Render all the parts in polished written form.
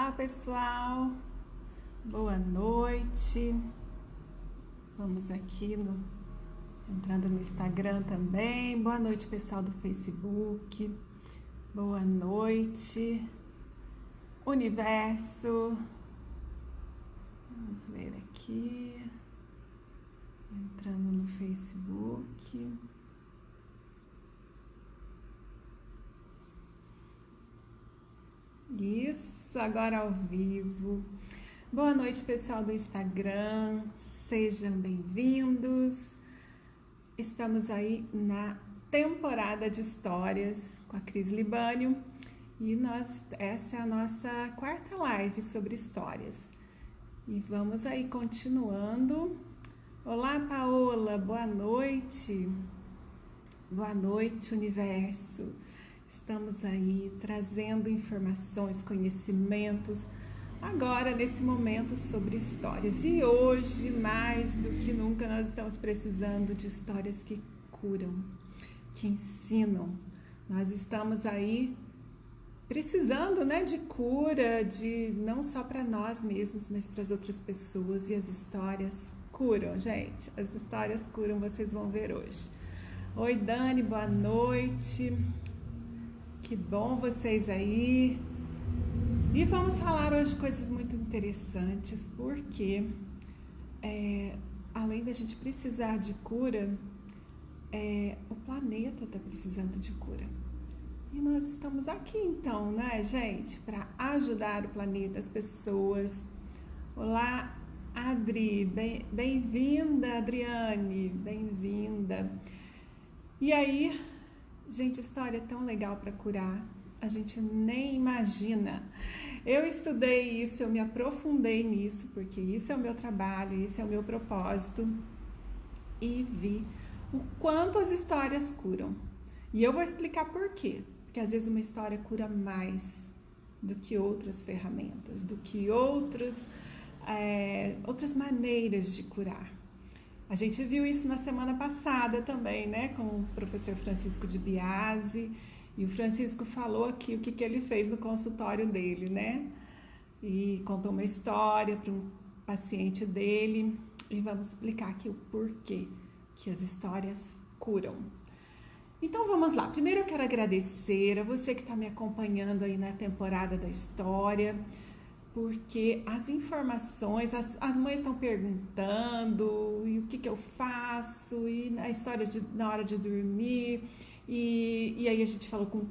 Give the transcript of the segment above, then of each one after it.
Olá, pessoal. Boa noite. Vamos aqui entrando no Instagram também. Boa noite, pessoal do Facebook. Boa noite, universo. Vamos ver aqui. Entrando no Facebook. Isso, agora ao vivo. Boa noite, pessoal do Instagram. Sejam bem-vindos. Estamos aí na temporada de histórias com a Cris Libânio e essa é a nossa quarta live sobre histórias. E vamos aí continuando. Olá, Paola, boa noite. Boa noite, universo. Estamos aí trazendo informações, conhecimentos, agora nesse momento sobre histórias. E hoje, mais do que nunca, nós estamos precisando de histórias que curam, que ensinam. Nós estamos aí precisando, de cura, de não só para nós mesmos, mas para as outras pessoas. E as histórias curam, gente. As histórias curam, vocês vão ver hoje. Oi, Dani, boa noite. Que bom vocês aí. E vamos falar hoje coisas muito interessantes, porque além da gente precisar de cura, o planeta está precisando de cura. E nós estamos aqui então, né, gente, para ajudar o planeta, as pessoas. Olá, Adri, bem-vinda, Adriane, bem-vinda. E aí, gente, história é tão legal para curar, a gente nem imagina. Eu estudei isso, eu me aprofundei nisso, porque isso é o meu trabalho, isso é o meu propósito, e vi o quanto as histórias curam. E eu vou explicar por quê. Porque às vezes uma história cura mais do que outras ferramentas, do que outras maneiras de curar. A gente viu isso na semana passada também, com o professor Francisco de Biasi, e o Francisco falou aqui o que ele fez no consultório dele, E contou uma história para um paciente dele, e vamos explicar aqui o porquê que as histórias curam. Então vamos lá, primeiro eu quero agradecer a você que está me acompanhando aí na temporada da história, porque as informações, as mães estão perguntando, e o que eu faço, e a história na hora de dormir, e aí a gente falou com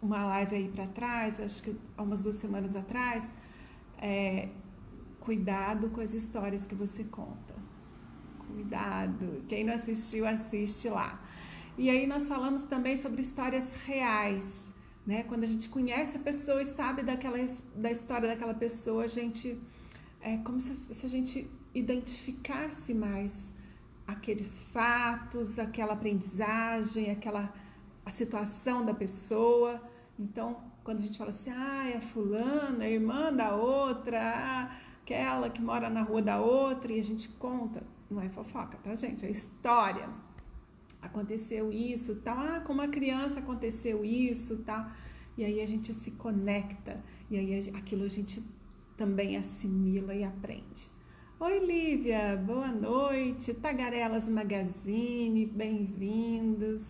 uma live aí para trás, acho que há umas 2 semanas atrás, cuidado com as histórias que você conta, cuidado, quem não assistiu, assiste lá. E aí nós falamos também sobre histórias reais, Quando a gente conhece a pessoa e sabe da história daquela pessoa, a gente é como se a gente identificasse mais aqueles fatos, aquela aprendizagem, a situação da pessoa. Então, quando a gente fala assim, é a fulana, a irmã da outra, aquela que mora na rua da outra, e a gente conta, não é fofoca, tá, gente? É história. Aconteceu isso, tal, com uma criança aconteceu isso, tal, e aí a gente se conecta, e aí aquilo a gente também assimila e aprende. Oi, Lívia, boa noite, Tagarelas Magazine, bem-vindos.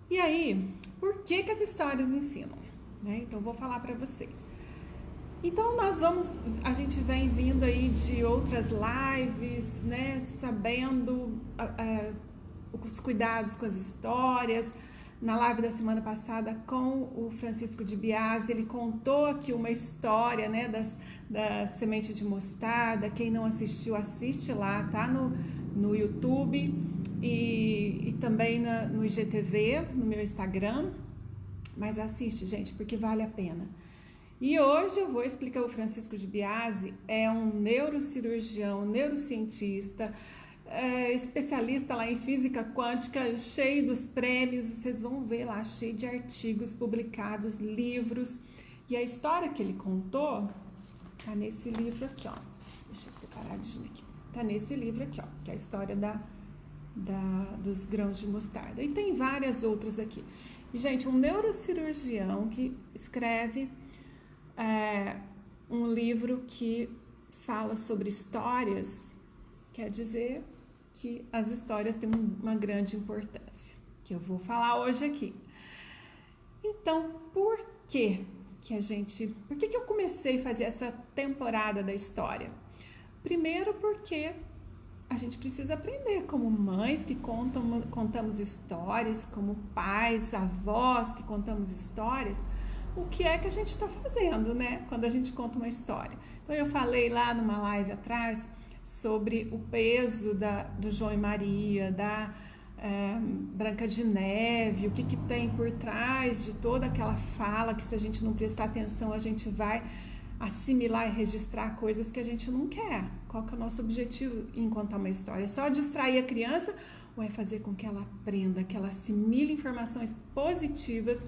E aí, por que as histórias ensinam? Então, vou falar para vocês. Então, a gente vem vindo aí de outras lives, sabendo os cuidados com as histórias. Na live da semana passada com o Francisco de Biasi, ele contou aqui uma história, da semente de mostarda. Quem não assistiu, assiste lá, tá no YouTube e também no IGTV, no meu Instagram. Mas assiste, gente, porque vale a pena. E hoje eu vou explicar. O Francisco de Biasi é um neurocirurgião, neurocientista, especialista lá em física quântica, cheio dos prêmios, vocês vão ver lá, cheio de artigos publicados, livros. E a história que ele contou tá nesse livro aqui, ó. Deixa eu separadinho aqui. Tá nesse livro aqui, ó, que é a história dos grãos de mostarda. E tem várias outras aqui. E, gente, um neurocirurgião que escreve um livro que fala sobre histórias, quer dizer que as histórias têm uma grande importância, que eu vou falar hoje aqui. Então, por que eu comecei a fazer essa temporada da história? Primeiro porque a gente precisa aprender como mães que contamos histórias, como pais, avós que contamos histórias, o que é que a gente está fazendo, né? Quando a gente conta uma história. Então, eu falei lá numa live atrás sobre o peso do João e Maria, da Branca de Neve, o que tem por trás de toda aquela fala, que se a gente não prestar atenção, a gente vai assimilar e registrar coisas que a gente não quer. Qual que é o nosso objetivo em contar uma história? É só distrair a criança ou é fazer com que ela aprenda, que ela assimile informações positivas,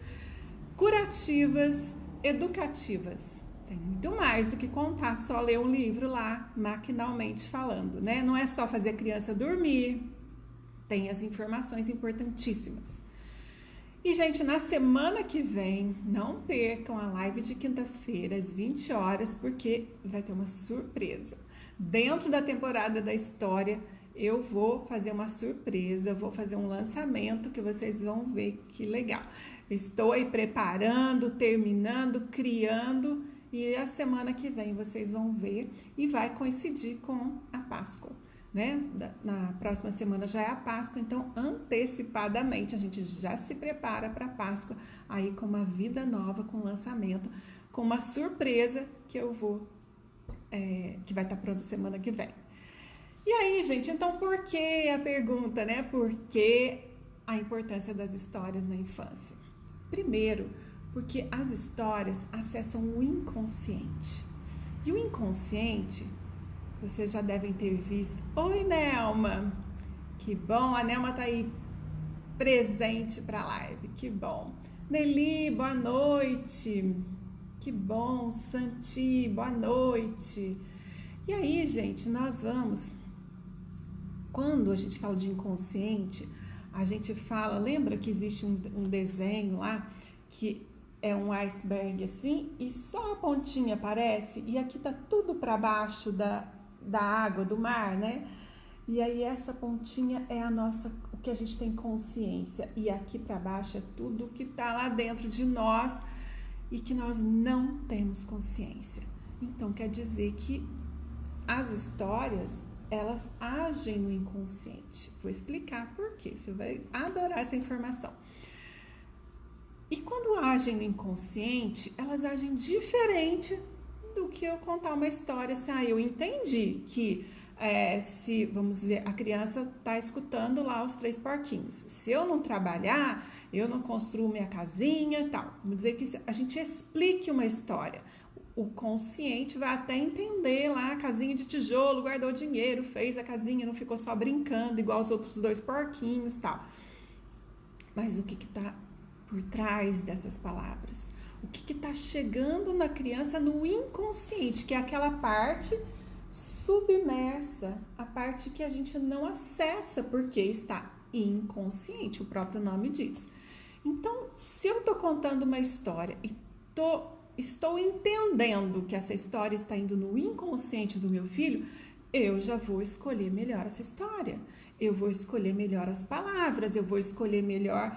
curativas, educativas? Tem muito mais do que contar, só ler um livro lá, maquinalmente falando, né? Não é só fazer a criança dormir, tem as informações importantíssimas. E, gente, na semana que vem, não percam a live de quinta-feira, às 20 horas, porque vai ter uma surpresa. Dentro da temporada da história, eu vou fazer uma surpresa, vou fazer um lançamento que vocês vão ver que legal. Estou aí preparando, terminando, criando, e a semana que vem vocês vão ver e vai coincidir com a Páscoa, né? Na próxima semana já é a Páscoa, então antecipadamente a gente já se prepara para a Páscoa, aí com uma vida nova, com lançamento, com uma surpresa que eu vou, que vai estar pronta semana que vem. E aí, gente, então por que a pergunta, né? Por que a importância das histórias na infância? Primeiro, porque as histórias acessam o inconsciente. E o inconsciente, vocês já devem ter visto. Oi, Nelma! Que bom, a Nelma tá aí presente para a live, que bom. Nelly, boa noite. Que bom, Santi, boa noite. E aí, gente, nós vamos... Quando a gente fala de inconsciente, a gente fala... Lembra que existe um desenho lá que é um iceberg assim e só a pontinha aparece e aqui tá tudo para baixo da água, do mar, né? E aí essa pontinha é o que a gente tem consciência, e aqui para baixo é tudo que tá lá dentro de nós e que nós não temos consciência. Então quer dizer que as histórias, elas agem no inconsciente. Vou explicar por quê, você vai adorar essa informação. E quando agem no inconsciente, elas agem diferente do que eu contar uma história assim, eu entendi que se, vamos dizer, a criança está escutando lá os 3 porquinhos. Se eu não trabalhar, eu não construo minha casinha e tal. Vamos dizer que a gente explique uma história. O consciente vai até entender lá, a casinha de tijolo, guardou dinheiro, fez a casinha, não ficou só brincando, igual os outros 2 porquinhos e tal. Mas o que está por trás dessas palavras? O que está chegando na criança no inconsciente, que é aquela parte submersa, a parte que a gente não acessa porque está inconsciente, o próprio nome diz. Então, se eu estou contando uma história e estou entendendo que essa história está indo no inconsciente do meu filho, eu já vou escolher melhor essa história, eu vou escolher melhor as palavras, eu vou escolher melhor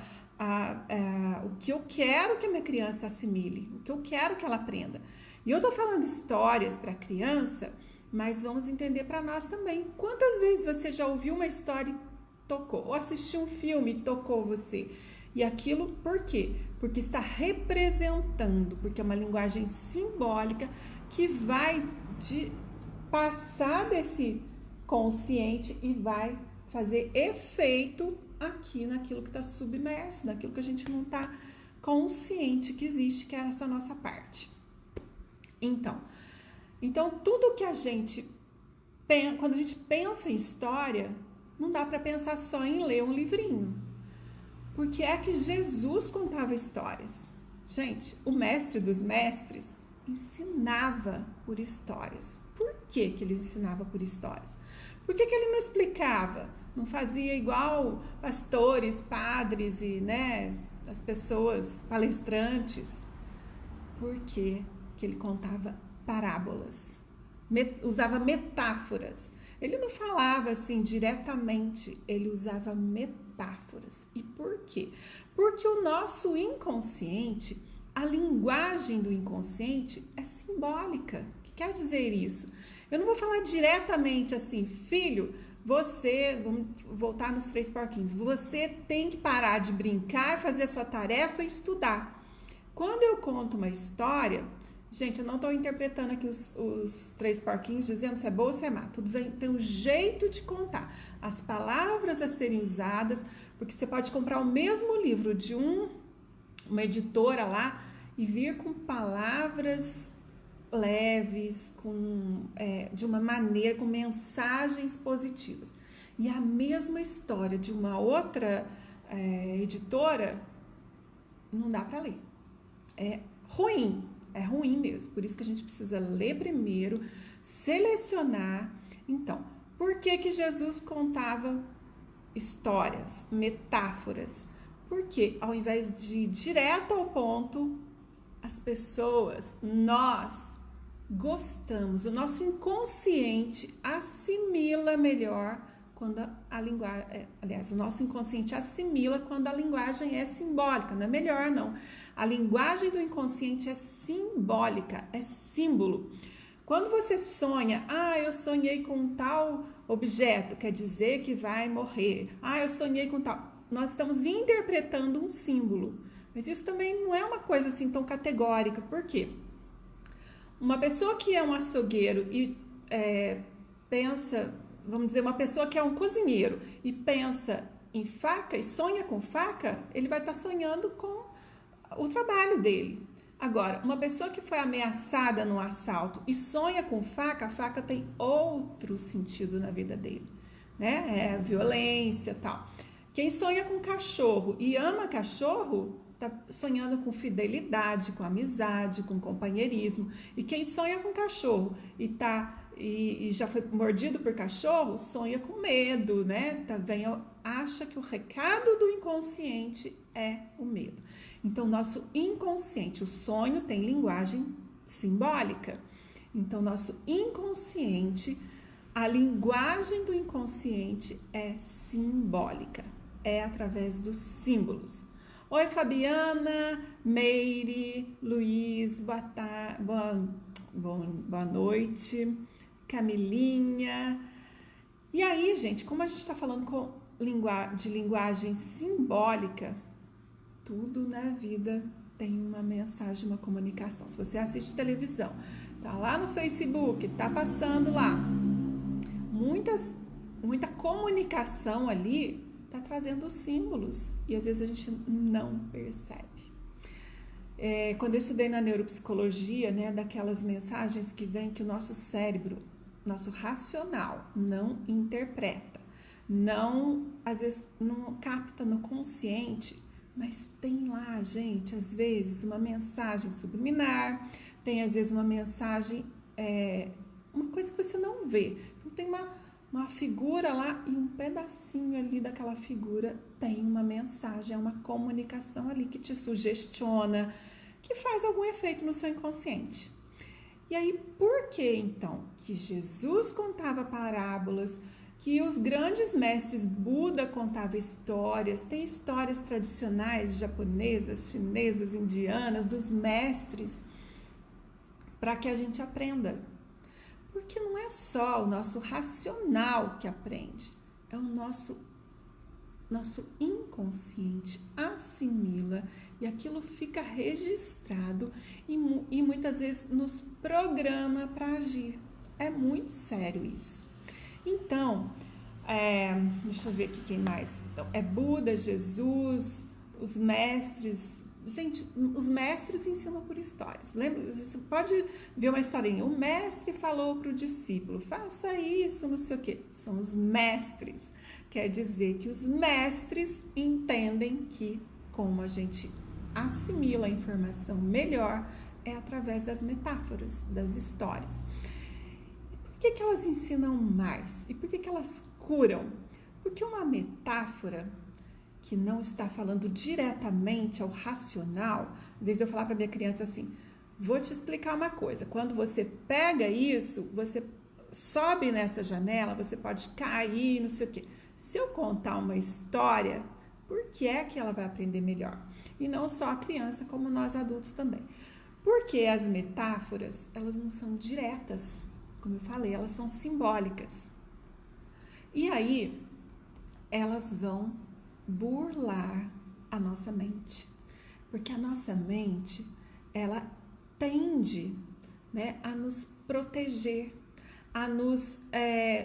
o que eu quero que a minha criança assimile, o que eu quero que ela aprenda. E eu tô falando histórias para criança, mas vamos entender para nós também. Quantas vezes você já ouviu uma história e tocou, ou assistiu um filme e tocou você? E aquilo por quê? Porque está representando, porque é uma linguagem simbólica que vai passar desse consciente e vai fazer efeito aqui naquilo que está submerso, naquilo que a gente não está consciente que existe, que é essa nossa parte. Então tudo que a gente pensa, quando a gente pensa em história, não dá para pensar só em ler um livrinho. Porque é que Jesus contava histórias. Gente, o mestre dos mestres ensinava por histórias. Por que ele ensinava por histórias? Por que ele não explicava? Não fazia igual pastores, padres e, né, as pessoas palestrantes? Por que ele contava parábolas, usava metáforas. Ele não falava assim diretamente, ele usava metáforas. E por quê? Porque o nosso inconsciente, a linguagem do inconsciente é simbólica. O que quer dizer isso? Eu não vou falar diretamente assim, filho, vamos voltar nos 3 porquinhos, você tem que parar de brincar, fazer a sua tarefa e estudar. Quando eu conto uma história, gente, eu não estou interpretando aqui os 3 porquinhos dizendo se é boa ou se é má. Tudo tem um jeito de contar. As palavras a serem usadas, porque você pode comprar o mesmo livro de uma editora lá e vir com palavras leves, de uma maneira, com mensagens positivas. E a mesma história de uma outra editora, não dá para ler. É ruim mesmo. Por isso que a gente precisa ler primeiro, selecionar. Então, por que Jesus contava histórias, metáforas? Porque ao invés de ir direto ao ponto, as pessoas, nós gostamos, o nosso inconsciente assimila melhor quando a linguagem, o nosso inconsciente assimila quando a linguagem é simbólica, não é melhor não. A linguagem do inconsciente é simbólica, é símbolo. Quando você sonha, eu sonhei com um tal objeto, quer dizer que vai morrer. Eu sonhei com tal. Nós estamos interpretando um símbolo. Mas isso também não é uma coisa assim tão categórica. Por quê? Uma pessoa que é um açougueiro e pensa, vamos dizer, uma pessoa que é um cozinheiro e pensa em faca e sonha com faca, ele vai estar sonhando com o trabalho dele. Agora, uma pessoa que foi ameaçada num assalto e sonha com faca, a faca tem outro sentido na vida dele, né? Violência e tal. Quem sonha com cachorro e ama cachorro, tá sonhando com fidelidade, com amizade, com companheirismo. E quem sonha com cachorro e já foi mordido por cachorro, sonha com medo, né? Acha que o recado do inconsciente é o medo. Então, nosso inconsciente, o sonho tem linguagem simbólica. Então, nosso inconsciente, a linguagem do inconsciente é simbólica, é através dos símbolos. Oi, Fabiana, Meire, Luiz, boa noite, Camilinha. E aí, gente, como a gente está falando de linguagem simbólica, tudo na vida tem uma mensagem, uma comunicação. Se você assiste televisão, tá lá no Facebook, tá passando lá, muita comunicação ali, tá trazendo símbolos e às vezes a gente não percebe. Quando eu estudei na neuropsicologia, né, daquelas mensagens que vem que o nosso cérebro, nosso racional, não interpreta, às vezes não capta no consciente, mas tem lá, gente, às vezes uma mensagem subliminar, tem às vezes uma mensagem, uma coisa que você não vê. Então tem uma figura lá e um pedacinho ali daquela figura tem uma mensagem, é uma comunicação ali que te sugestiona, que faz algum efeito no seu inconsciente. E aí, por que então que Jesus contava parábolas, que os grandes mestres Buda contavam histórias, tem histórias tradicionais japonesas, chinesas, indianas, dos mestres, para que a gente aprenda? Porque não é só o nosso racional que aprende, é o nosso inconsciente assimila e aquilo fica registrado e muitas vezes nos programa para agir. É muito sério isso. Então, deixa eu ver aqui quem mais. Então, Buda, Jesus, os mestres. Gente, os mestres ensinam por histórias. Lembra? Você pode ver uma historinha. O mestre falou para o discípulo, faça isso, não sei o quê. São os mestres. Quer dizer que os mestres entendem que como a gente assimila a informação melhor é através das metáforas, das histórias. Por que elas ensinam mais? E por que elas curam? Porque uma metáfora que não está falando diretamente ao racional, em vez de eu falar para minha criança assim, Vou te explicar uma coisa. Quando você pega isso, você sobe nessa janela, você pode cair, não sei o quê. Se eu contar uma história, por que é que ela vai aprender melhor? E não só a criança, como nós adultos também. Porque as metáforas, elas não são diretas, como eu falei, elas são simbólicas. E aí, elas vão burlar a nossa mente. Porque a nossa mente, ela tende, né, a nos proteger, a nos...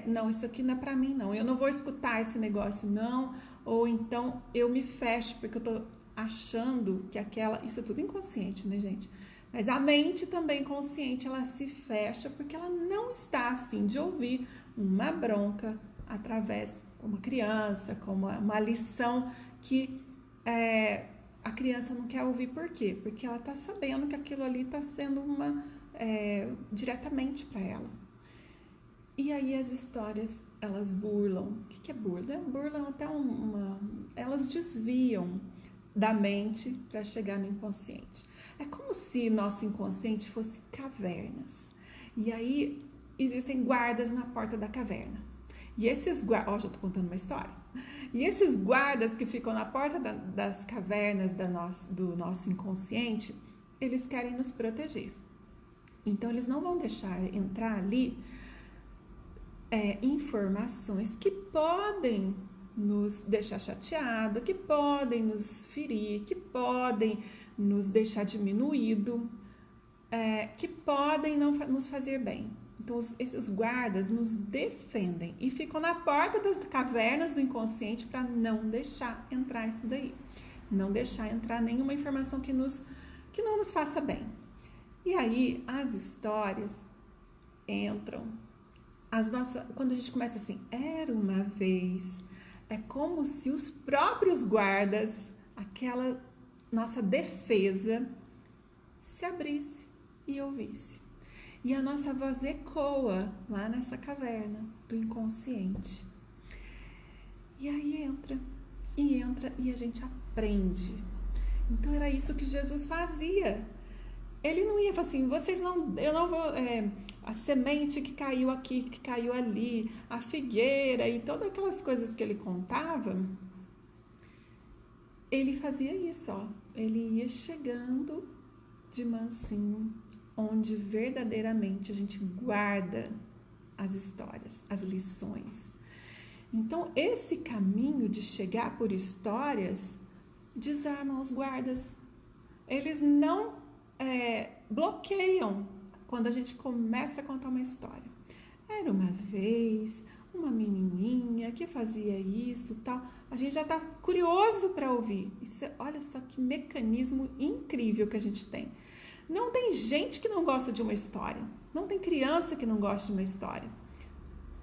não, isso aqui não é pra mim, não. Eu não vou escutar esse negócio, não. Ou então, eu me fecho, porque eu tô achando que aquela... Isso é tudo inconsciente, né, gente? Mas a mente também consciente, ela se fecha porque ela não está a fim de ouvir uma bronca através de uma criança, como uma lição que a criança não quer ouvir. Por quê? Porque ela está sabendo que aquilo ali está sendo diretamente para ela. E aí as histórias, elas burlam. O que é burla? Burlam até elas desviam da mente para chegar no inconsciente. É como se nosso inconsciente fosse cavernas. E aí existem guardas na porta da caverna. E esses guardas... já estou contando uma história. E esses guardas que ficam na porta das cavernas do nosso inconsciente, eles querem nos proteger. Então, eles não vão deixar entrar ali informações que podem nos deixar chateado, que podem nos ferir, que podem nos deixar diminuído, que podem não nos fazer bem. Então, esses guardas nos defendem e ficam na porta das cavernas do inconsciente para não deixar entrar isso daí. Não deixar entrar nenhuma informação que não nos faça bem. E aí, as histórias entram. Quando a gente começa assim, era uma vez, é como se os próprios guardas, aquela nossa defesa, se abrisse e ouvisse. E a nossa voz ecoa lá nessa caverna do inconsciente. E aí entra, e a gente aprende. Então era isso que Jesus fazia. Ele não ia falar assim, eu não vou, a semente que caiu aqui, que caiu ali, a figueira e todas aquelas coisas que ele contava. Ele fazia isso, ó. Ele ia chegando de mansinho, onde verdadeiramente a gente guarda as histórias, as lições. Então, esse caminho de chegar por histórias desarma os guardas. Eles não bloqueiam quando a gente começa a contar uma história. Era uma vez uma menininha que fazia isso, tal. A gente já está curioso para ouvir. Olha só que mecanismo incrível que a gente tem. Não tem gente que não gosta de uma história. Não tem criança que não gosta de uma história.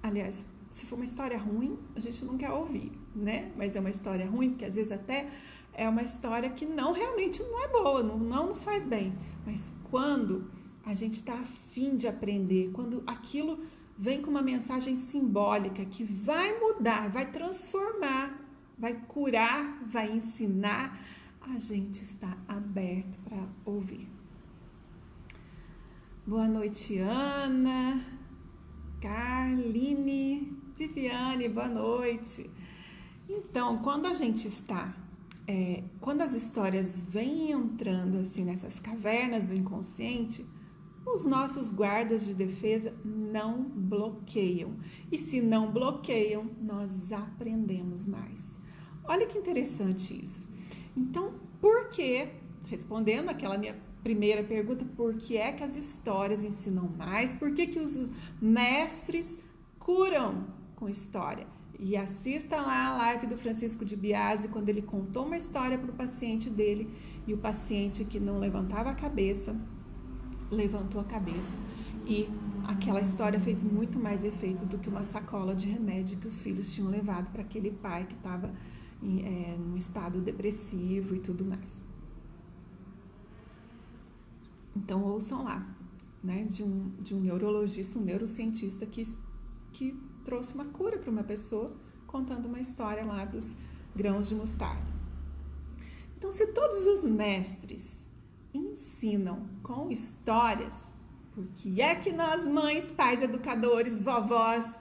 Aliás, se for uma história ruim, a gente não quer ouvir, né? Mas é uma história ruim, porque às vezes até é uma história que realmente não é boa, não nos faz bem. Mas quando a gente está a fim de aprender, quando aquilo vem com uma mensagem simbólica que vai mudar, vai transformar, vai curar, vai ensinar, a gente está aberto para ouvir. Boa noite, Ana, Carline, Viviane, boa noite. Então, quando a gente está, quando as histórias vêm entrando assim nessas cavernas do inconsciente, os nossos guardas de defesa não bloqueiam. E se não bloqueiam, nós aprendemos mais. Olha que interessante isso. Então, por que, respondendo aquela minha primeira pergunta, por que é que as histórias ensinam mais? Por que os mestres curam com história? E assista lá a live do Francisco de Biase, quando ele contou uma história para o paciente dele, e o paciente que não levantava a cabeça, levantou a cabeça. E aquela história fez muito mais efeito do que uma sacola de remédio que os filhos tinham levado para aquele pai que estava num estado depressivo e tudo mais. Então, ouçam lá, né, de um neurologista, um neurocientista que trouxe uma cura para uma pessoa, contando uma história lá dos grãos de mostarda. Então, se todos os mestres ensinam com histórias, por que é que nós, mães, pais, educadores, vovós,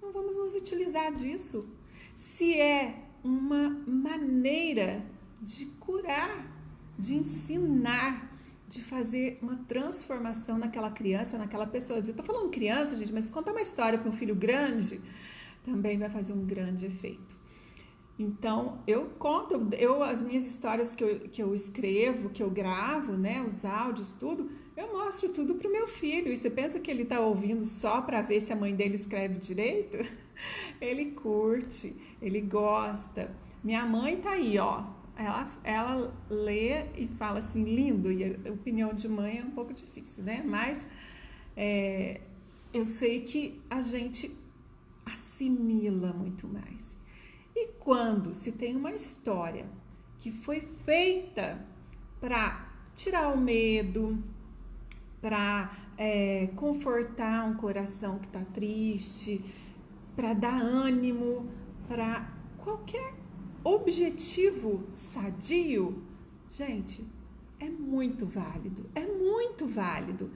não vamos nos utilizar disso? Se é uma maneira de curar, de ensinar, de fazer uma transformação naquela criança, naquela pessoa. Eu estou falando criança, gente, mas se contar uma história para um filho grande, também vai fazer um grande efeito. Então, eu conto, as minhas histórias que eu escrevo, que eu gravo, né, os áudios, tudo, eu mostro tudo pro meu filho. E você pensa que ele tá ouvindo só para ver se a mãe dele escreve direito? Ele curte, ele gosta. Minha mãe tá aí, ó. Ela lê e fala assim, lindo. E a opinião de mãe é um pouco difícil, né? Mas eu sei que a gente assimila muito mais. E quando se tem uma história que foi feita para tirar o medo, para confortar um coração que está triste, para dar ânimo, para qualquer objetivo sadio, gente, é muito válido, é muito válido.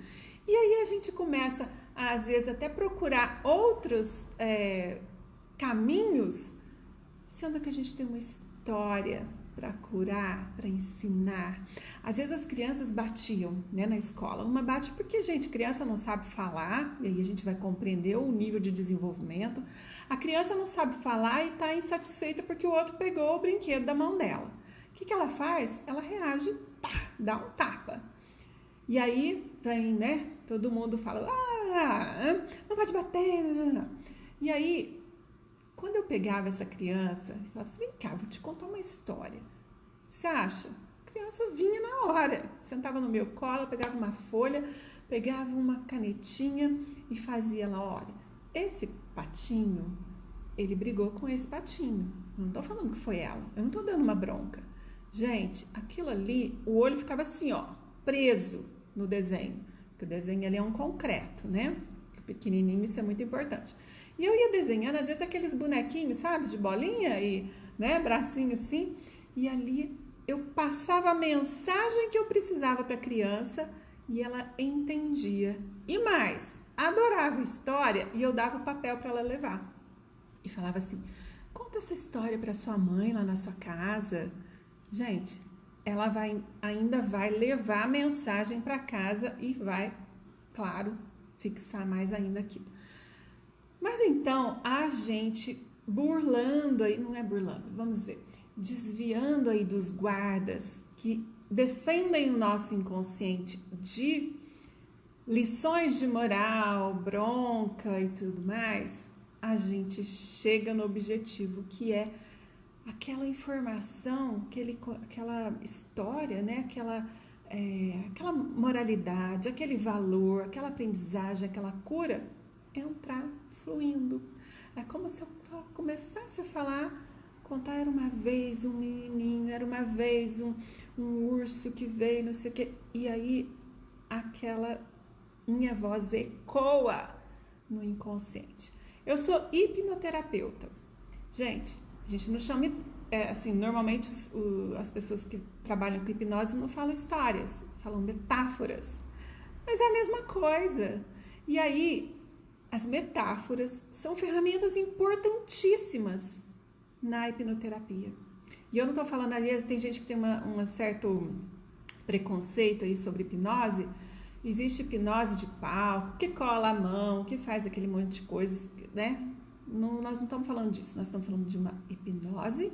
E aí a gente começa, às vezes, até procurar outros caminhos, sendo que a gente tem uma história para curar, para ensinar. Às vezes as crianças batiam, né, na escola. Uma bate porque, gente, criança não sabe falar, e aí a gente vai compreender o nível de desenvolvimento. A criança não sabe falar e está insatisfeita porque o outro pegou o brinquedo da mão dela. O que ela faz? Ela reage, dá um tapa. E aí vem, né, todo mundo fala, não pode bater, não. E aí, quando eu pegava essa criança, eu falava assim, vem cá, vou te contar uma história. Você acha? A criança vinha na hora, sentava no meu colo, eu pegava uma folha, pegava uma canetinha e fazia lá, olha, esse patinho, ele brigou com esse patinho. Eu não tô falando que foi ela, eu não tô dando uma bronca. Gente, aquilo ali, o olho ficava assim, ó, preso no desenho, porque o desenho ali é um concreto, né? Pro pequenininho isso é muito importante. E eu ia desenhando, às vezes, aqueles bonequinhos, sabe, de bolinha e, né, bracinho assim. E ali eu passava a mensagem que eu precisava para a criança e ela entendia. E mais, adorava a história e eu dava o papel para ela levar. E falava assim, conta essa história para sua mãe lá na sua casa. Gente, ela ainda vai levar a mensagem para casa e vai, claro, fixar mais ainda aquilo. Mas então, a gente burlando aí, não é burlando, vamos dizer, desviando aí dos guardas que defendem o nosso inconsciente de lições de moral, bronca e tudo mais, a gente chega no objetivo que é aquela informação, aquela história, né? Aquela moralidade, aquele valor, aquela aprendizagem, aquela cura, entrar fluindo. É como se eu começasse a falar, contar, era uma vez um menininho, era uma vez um urso que veio, não sei o quê. E aí, aquela minha voz ecoa no inconsciente. Eu sou hipnoterapeuta. Gente, a gente não chama... assim, normalmente as pessoas que trabalham com hipnose não falam histórias, falam metáforas. Mas é a mesma coisa. E aí, as metáforas são ferramentas importantíssimas na hipnoterapia. E eu não estou falando, às vezes, tem gente que tem um certo preconceito aí sobre hipnose. Existe hipnose de palco, que cola a mão, que faz aquele monte de coisas, né? Nós não estamos falando disso, nós estamos falando de uma hipnose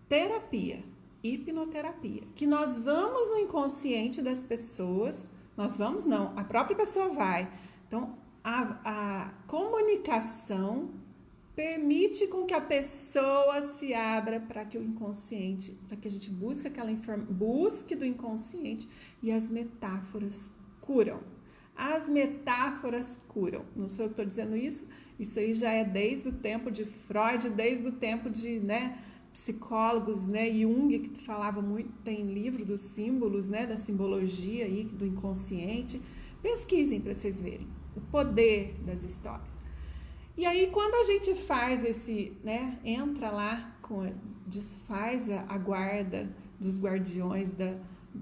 terapia, hipnoterapia, que nós vamos no inconsciente das pessoas, nós vamos não, a própria pessoa vai. Então, a comunicação permite com que a pessoa se abra para que o inconsciente, para que a gente busque busque do inconsciente, e as metáforas curam. As metáforas curam. Não sou eu que estou dizendo isso. Isso aí já é desde o tempo de Freud, desde o tempo de, né, psicólogos, né, Jung, que falava muito, tem livro dos símbolos, né, da simbologia aí, do inconsciente. Pesquisem para vocês verem o poder das histórias. E aí, quando a gente faz esse, né, entra lá, desfaz a guarda dos guardiões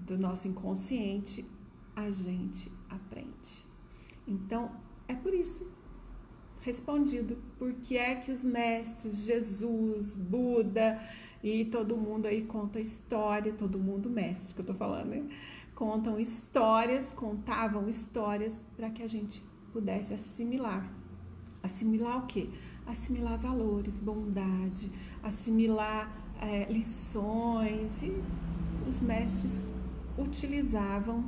do nosso inconsciente, a gente aprende. Então, é por isso, respondido, por que é que os mestres, Jesus, Buda e todo mundo aí conta história, todo mundo mestre que eu tô falando, né? Contavam histórias para que a gente pudesse assimilar. Assimilar o quê? Assimilar valores, bondade, assimilar lições, e os mestres utilizavam,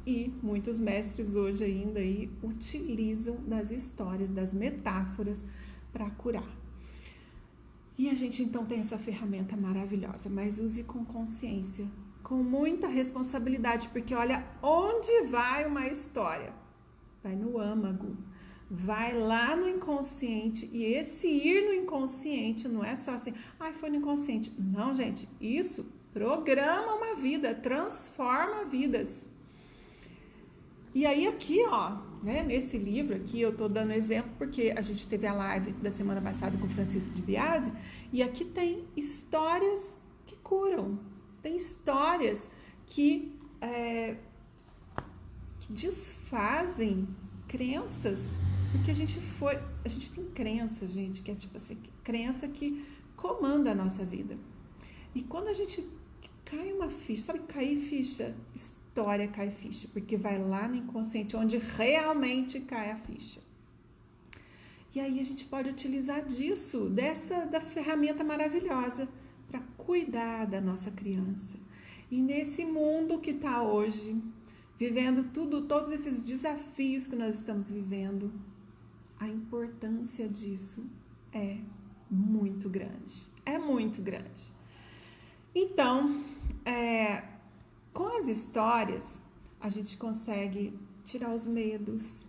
e muitos mestres hoje ainda aí utilizam das histórias, das metáforas para curar. E a gente então tem essa ferramenta maravilhosa, mas use com consciência, com muita responsabilidade, porque olha onde vai uma história. Vai no âmago, vai lá no inconsciente, e esse ir no inconsciente não é só assim, foi no inconsciente. Não, gente, isso programa uma vida, transforma vidas. E aí aqui, ó, né, nesse livro aqui, eu tô dando exemplo porque a gente teve a live da semana passada com o Francisco de Biasi, e aqui tem histórias que curam, tem histórias que desfazem crenças, porque a gente tem crença, gente, que é tipo assim, crença que comanda a nossa vida. E quando a gente cai uma ficha, sabe, cair ficha, história cai ficha, porque vai lá no inconsciente, onde realmente cai a ficha. E aí a gente pode utilizar da ferramenta maravilhosa para cuidar da nossa criança. E nesse mundo que está hoje, vivendo todos esses desafios que nós estamos vivendo, a importância disso é muito grande. É muito grande. Então, com as histórias, a gente consegue tirar os medos,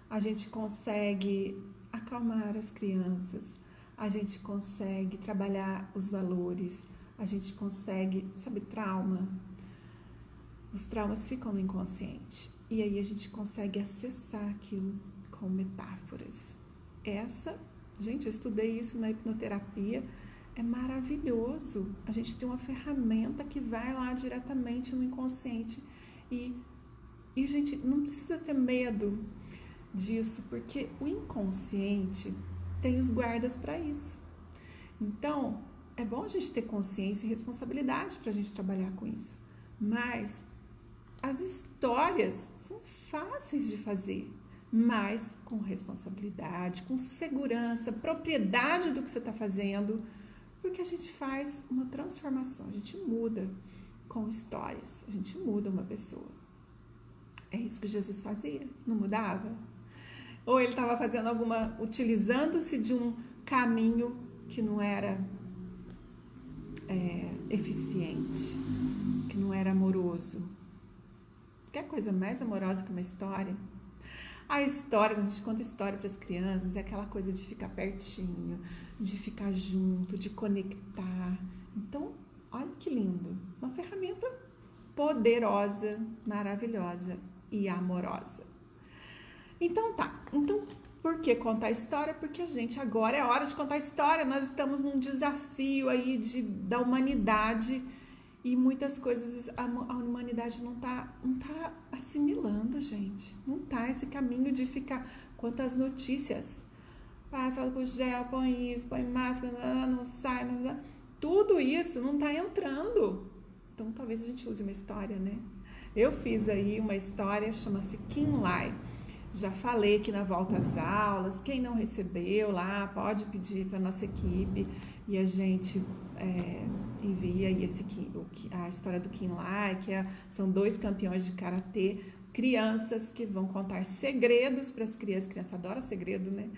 a gente consegue acalmar as crianças, a gente consegue trabalhar os valores, a gente consegue, sabe, trauma. Os traumas ficam no inconsciente e aí a gente consegue acessar aquilo com metáforas. Gente, eu estudei isso na hipnoterapia, é maravilhoso. A gente tem uma ferramenta que vai lá diretamente no inconsciente e gente, não precisa ter medo disso, porque o inconsciente tem os guardas para isso. Então, é bom a gente ter consciência e responsabilidade para a gente trabalhar com isso. Mas as histórias são fáceis de fazer, mas com responsabilidade, com segurança, propriedade do que você está fazendo, porque a gente faz uma transformação, a gente muda com histórias, a gente muda uma pessoa. É isso que Jesus fazia, não mudava? Ou ele estava fazendo utilizando-se de um caminho que não era eficiente, que não era amoroso. Quer coisa mais amorosa que uma história? A história, quando a gente conta história para as crianças, é aquela coisa de ficar pertinho, de ficar junto, de conectar. Então, olha que lindo. Uma ferramenta poderosa, maravilhosa e amorosa. Então tá. Então, por que contar história? Porque a gente agora é hora de contar história. Nós estamos num desafio aí da humanidade e muitas coisas a humanidade não tá assimilando, gente. Não tá esse caminho de ficar... Quantas notícias. Passa álcool gel, põe isso, põe máscara, não sai, não... Tudo isso não tá entrando. Então, talvez a gente use uma história, né? Eu fiz aí uma história, chama-se Kin Lai. Já falei aqui na volta às aulas. Quem não recebeu lá, pode pedir para nossa equipe e a gente envia aí a história do Kin Lai, que são 2 campeões de karatê, crianças que vão contar segredos para as crianças. Criança adora segredo, né?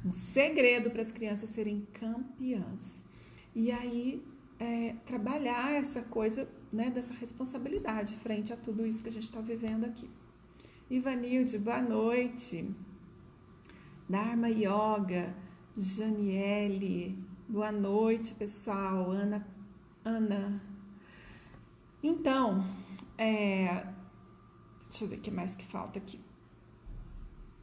Um segredo para as crianças serem campeãs. E aí, trabalhar essa coisa, né, dessa responsabilidade frente a tudo isso que a gente está vivendo aqui. Ivanilde, boa noite. Dharma Yoga, Janiele, boa noite, pessoal. Ana. Então, deixa eu ver o que mais que falta aqui.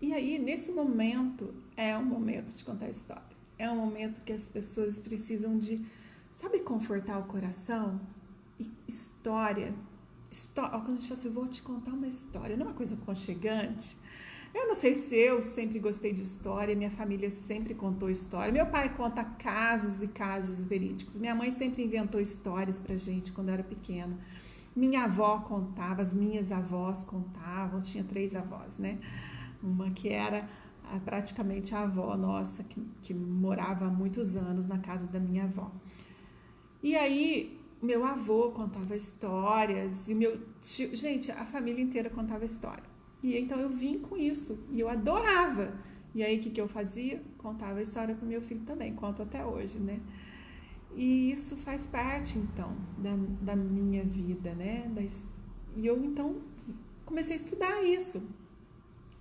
E aí, nesse momento, é um momento de contar história. É um momento que as pessoas precisam de, sabe, confortar o coração? E história quando a gente fala assim, vou te contar uma história, não é uma coisa aconchegante? Eu não sei se eu sempre gostei de história, minha família sempre contou história. Meu pai conta casos e casos verídicos. Minha mãe sempre inventou histórias pra gente quando eu era pequena. Minha avó contava, as minhas avós contavam, eu tinha 3 avós, né? Uma que era praticamente a avó nossa, que morava há muitos anos na casa da minha avó. E aí, meu avô contava histórias, e meu tio, gente, a família inteira contava história. E então eu vim com isso, e eu adorava. E aí, o que eu fazia? Contava a história para o meu filho também, conto até hoje, né? E isso faz parte, então, da minha vida, né? E eu, então, comecei a estudar isso.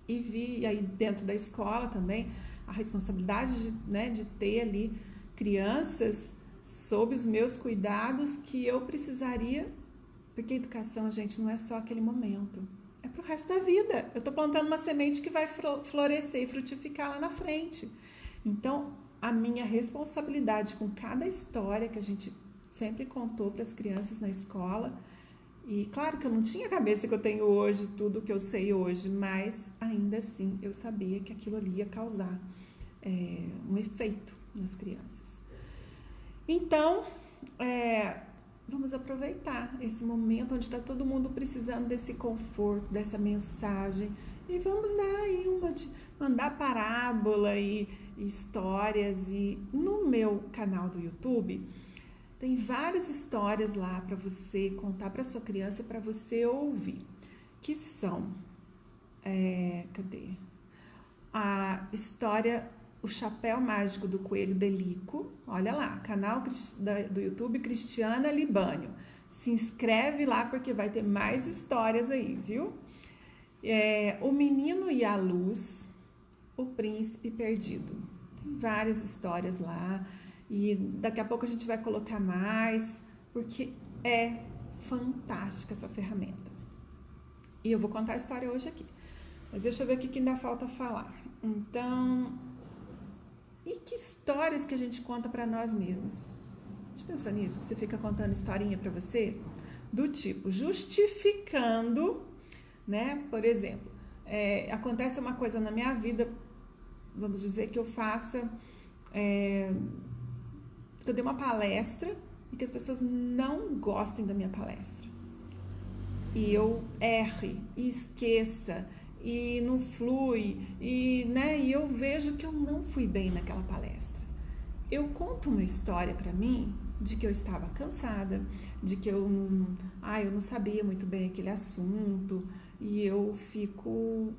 E vi aí dentro da escola também a responsabilidade de ter ali crianças sob os meus cuidados que eu precisaria, porque a educação, gente, não é só aquele momento, é pro resto da vida. Eu estou plantando uma semente que vai florescer e frutificar lá na frente. Então, a minha responsabilidade com cada história que a gente sempre contou para as crianças na escola. E claro que eu não tinha a cabeça que eu tenho hoje, tudo que eu sei hoje, mas ainda assim eu sabia que aquilo ali ia causar um efeito nas crianças. Então, vamos aproveitar esse momento onde está todo mundo precisando desse conforto, dessa mensagem, e vamos dar aí mandar parábola e histórias. E no meu canal do YouTube tem várias histórias lá para você contar para sua criança, para você ouvir, que são, cadê? A história O Chapéu Mágico do Coelho Delico, olha lá, canal do YouTube Cristiana Libânio. Se inscreve lá porque vai ter mais histórias aí, viu? O Menino e a Luz, O Príncipe Perdido. Tem várias histórias lá. E daqui a pouco a gente vai colocar mais, porque é fantástica essa ferramenta. E eu vou contar a história hoje aqui. Mas deixa eu ver o que ainda falta falar. Então, e que histórias que a gente conta para nós mesmos? Você pensou nisso? Que você fica contando historinha para você? Do tipo, justificando, né? Por exemplo, acontece uma coisa na minha vida, vamos dizer que eu faça... que eu dei uma palestra e que as pessoas não gostem da minha palestra. E eu erre, e esqueça, e não flui, e eu vejo que eu não fui bem naquela palestra. Eu conto uma história para mim de que eu estava cansada, de que eu não sabia muito bem aquele assunto, e eu fico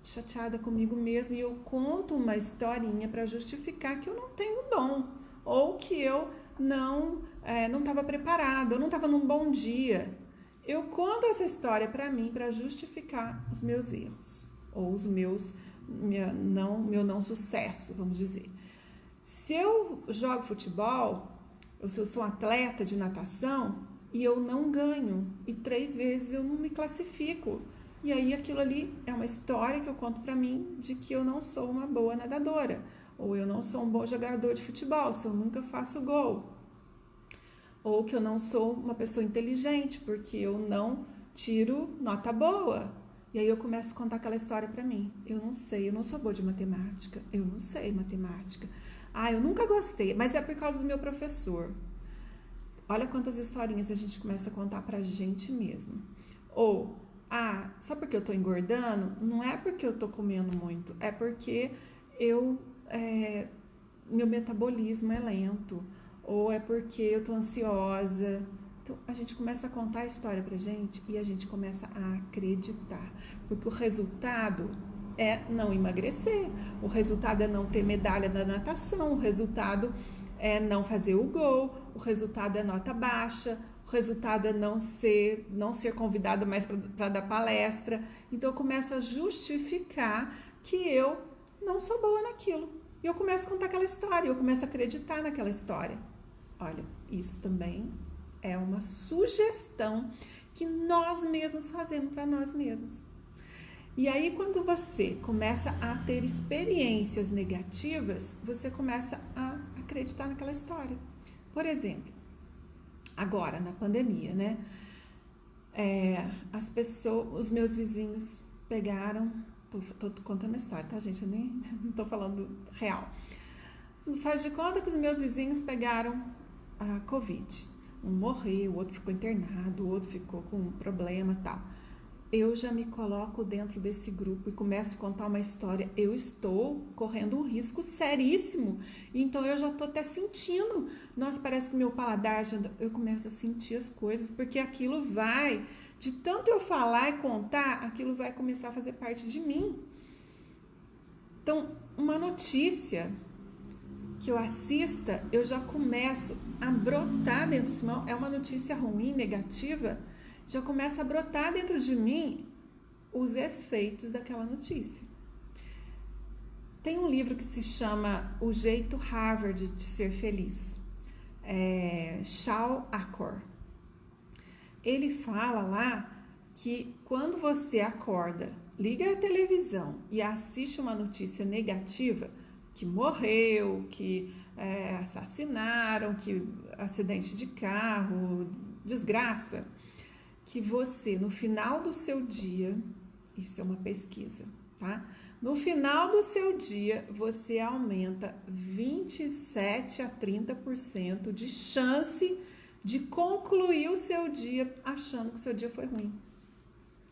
chateada comigo mesma, e eu conto uma historinha para justificar que eu não tenho dom, ou que eu não estava preparada, eu não estava num bom dia. Eu conto essa história para mim para justificar os meus erros, ou meu não sucesso, vamos dizer. Se eu jogo futebol, ou se eu sou atleta de natação, e eu não ganho, e 3 vezes eu não me classifico, e aí aquilo ali é uma história que eu conto para mim de que eu não sou uma boa nadadora, ou eu não sou um bom jogador de futebol, se eu nunca faço gol. Ou que eu não sou uma pessoa inteligente, porque eu não tiro nota boa. E aí eu começo a contar aquela história para mim. Eu não sei, eu não sou boa de matemática. Eu não sei matemática. Eu nunca gostei, mas é por causa do meu professor. Olha quantas historinhas a gente começa a contar pra gente mesmo. Ou, sabe por que eu tô engordando? Não é porque eu tô comendo muito, é porque meu metabolismo é lento, ou é porque eu tô ansiosa. Então, a gente começa a contar a história pra gente e a gente começa a acreditar, porque o resultado é não emagrecer, o resultado é não ter medalha da natação, o resultado é não fazer o gol, o resultado é nota baixa, o resultado é não ser convidada mais para dar palestra. Então, eu começo a justificar que eu não sou boa naquilo. E eu começo a contar aquela história, eu começo a acreditar naquela história. Olha, isso também é uma sugestão que nós mesmos fazemos para nós mesmos. E aí, quando você começa a ter experiências negativas, você começa a acreditar naquela história. Por exemplo, agora, na pandemia, né? As pessoas, os meus vizinhos pegaram, tô contando uma história, tá, gente? Eu nem não tô falando real. Faz de conta que os meus vizinhos pegaram a Covid. Um morreu, o outro ficou internado, o outro ficou com um problema e tal. Eu já me coloco dentro desse grupo e começo a contar uma história. Eu estou correndo um risco seríssimo. Então eu já estou até sentindo. Nossa, parece que meu paladar eu começo a sentir as coisas, porque aquilo vai, de tanto eu falar e contar, aquilo vai começar a fazer parte de mim. Então, uma notícia que eu assista, eu já começo a brotar dentro de mim. É uma notícia ruim, negativa, já começa a brotar dentro de mim os efeitos daquela notícia. Tem um livro que se chama O Jeito Harvard de Ser Feliz, Shal Achor. Ele fala lá que quando você acorda, liga a televisão e assiste uma notícia negativa, que morreu, que assassinaram, que acidente de carro, desgraça, que você, no final do seu dia, isso é uma pesquisa, tá? No final do seu dia, você aumenta 27 a 30% de chance de concluir o seu dia achando que o seu dia foi ruim.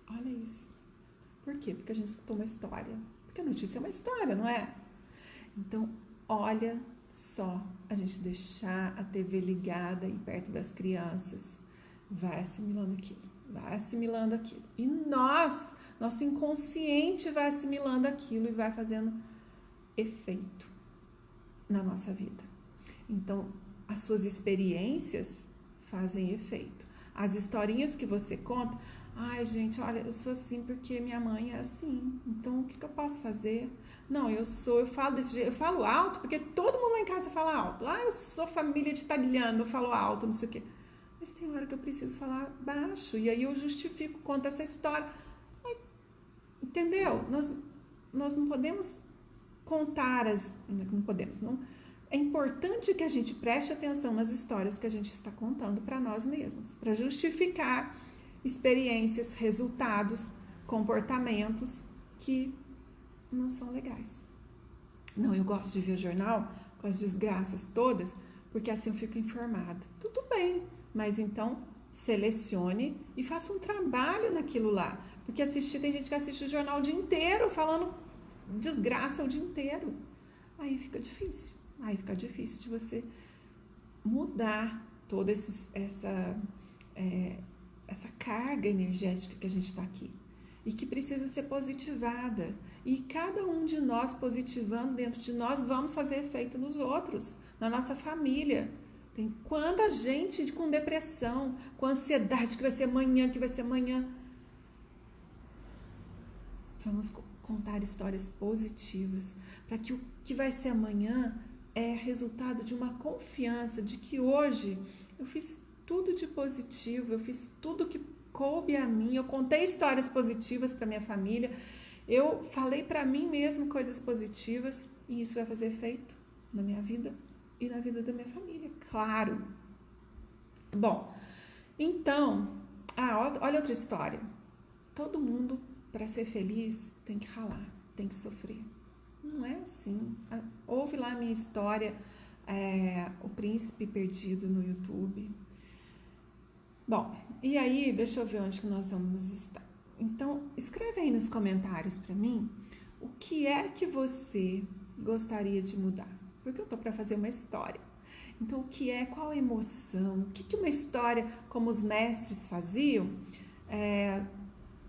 Olha isso. Por quê? Porque a gente escutou uma história. Porque a notícia é uma história, não é? Então, olha só, a gente deixar a TV ligada e perto das crianças, vai assimilando aquilo. E nosso inconsciente vai assimilando aquilo e vai fazendo efeito na nossa vida. Então, as suas experiências fazem efeito. As historinhas que você conta, ai, gente, olha, eu sou assim porque minha mãe é assim. Então, o que eu posso fazer? Não, eu falo desse jeito, eu falo alto porque todo mundo lá em casa fala alto. Ah, eu sou família de italiano, eu falo alto, não sei o quê. Mas tem hora que eu preciso falar baixo. E aí eu justifico, conto essa história. Entendeu? Nós não podemos contar não podemos, não. É importante que a gente preste atenção nas histórias que a gente está contando para nós mesmos, para justificar experiências, resultados, comportamentos que não são legais. Não, eu gosto de ver o jornal com as desgraças todas, porque assim eu fico informada. Tudo bem, mas então selecione e faça um trabalho naquilo lá. Porque tem gente que assiste o jornal o dia inteiro, falando desgraça o dia inteiro. Aí fica difícil. Aí fica difícil de você mudar toda essa carga energética que a gente está aqui. E que precisa ser positivada. E cada um de nós positivando dentro de nós, vamos fazer efeito nos outros, na nossa família. Tem quanta gente com depressão, com ansiedade, que vai ser amanhã. Vamos contar histórias positivas, para que o que vai ser amanhã é resultado de uma confiança de que hoje eu fiz tudo de positivo, eu fiz tudo que coube a mim, eu contei histórias positivas para minha família, eu falei para mim mesmo coisas positivas e isso vai fazer efeito na minha vida e na vida da minha família, claro. Bom, então, olha outra história. Todo mundo, para ser feliz, tem que ralar, tem que sofrer. Não é assim. Ouve lá a minha história, O Príncipe Perdido, no YouTube. Bom, e aí, deixa eu ver onde que nós vamos estar. Então, escreve aí nos comentários para mim o que é que você gostaria de mudar. Porque eu tô para fazer uma história. Então, qual a emoção? O que uma história, como os mestres faziam,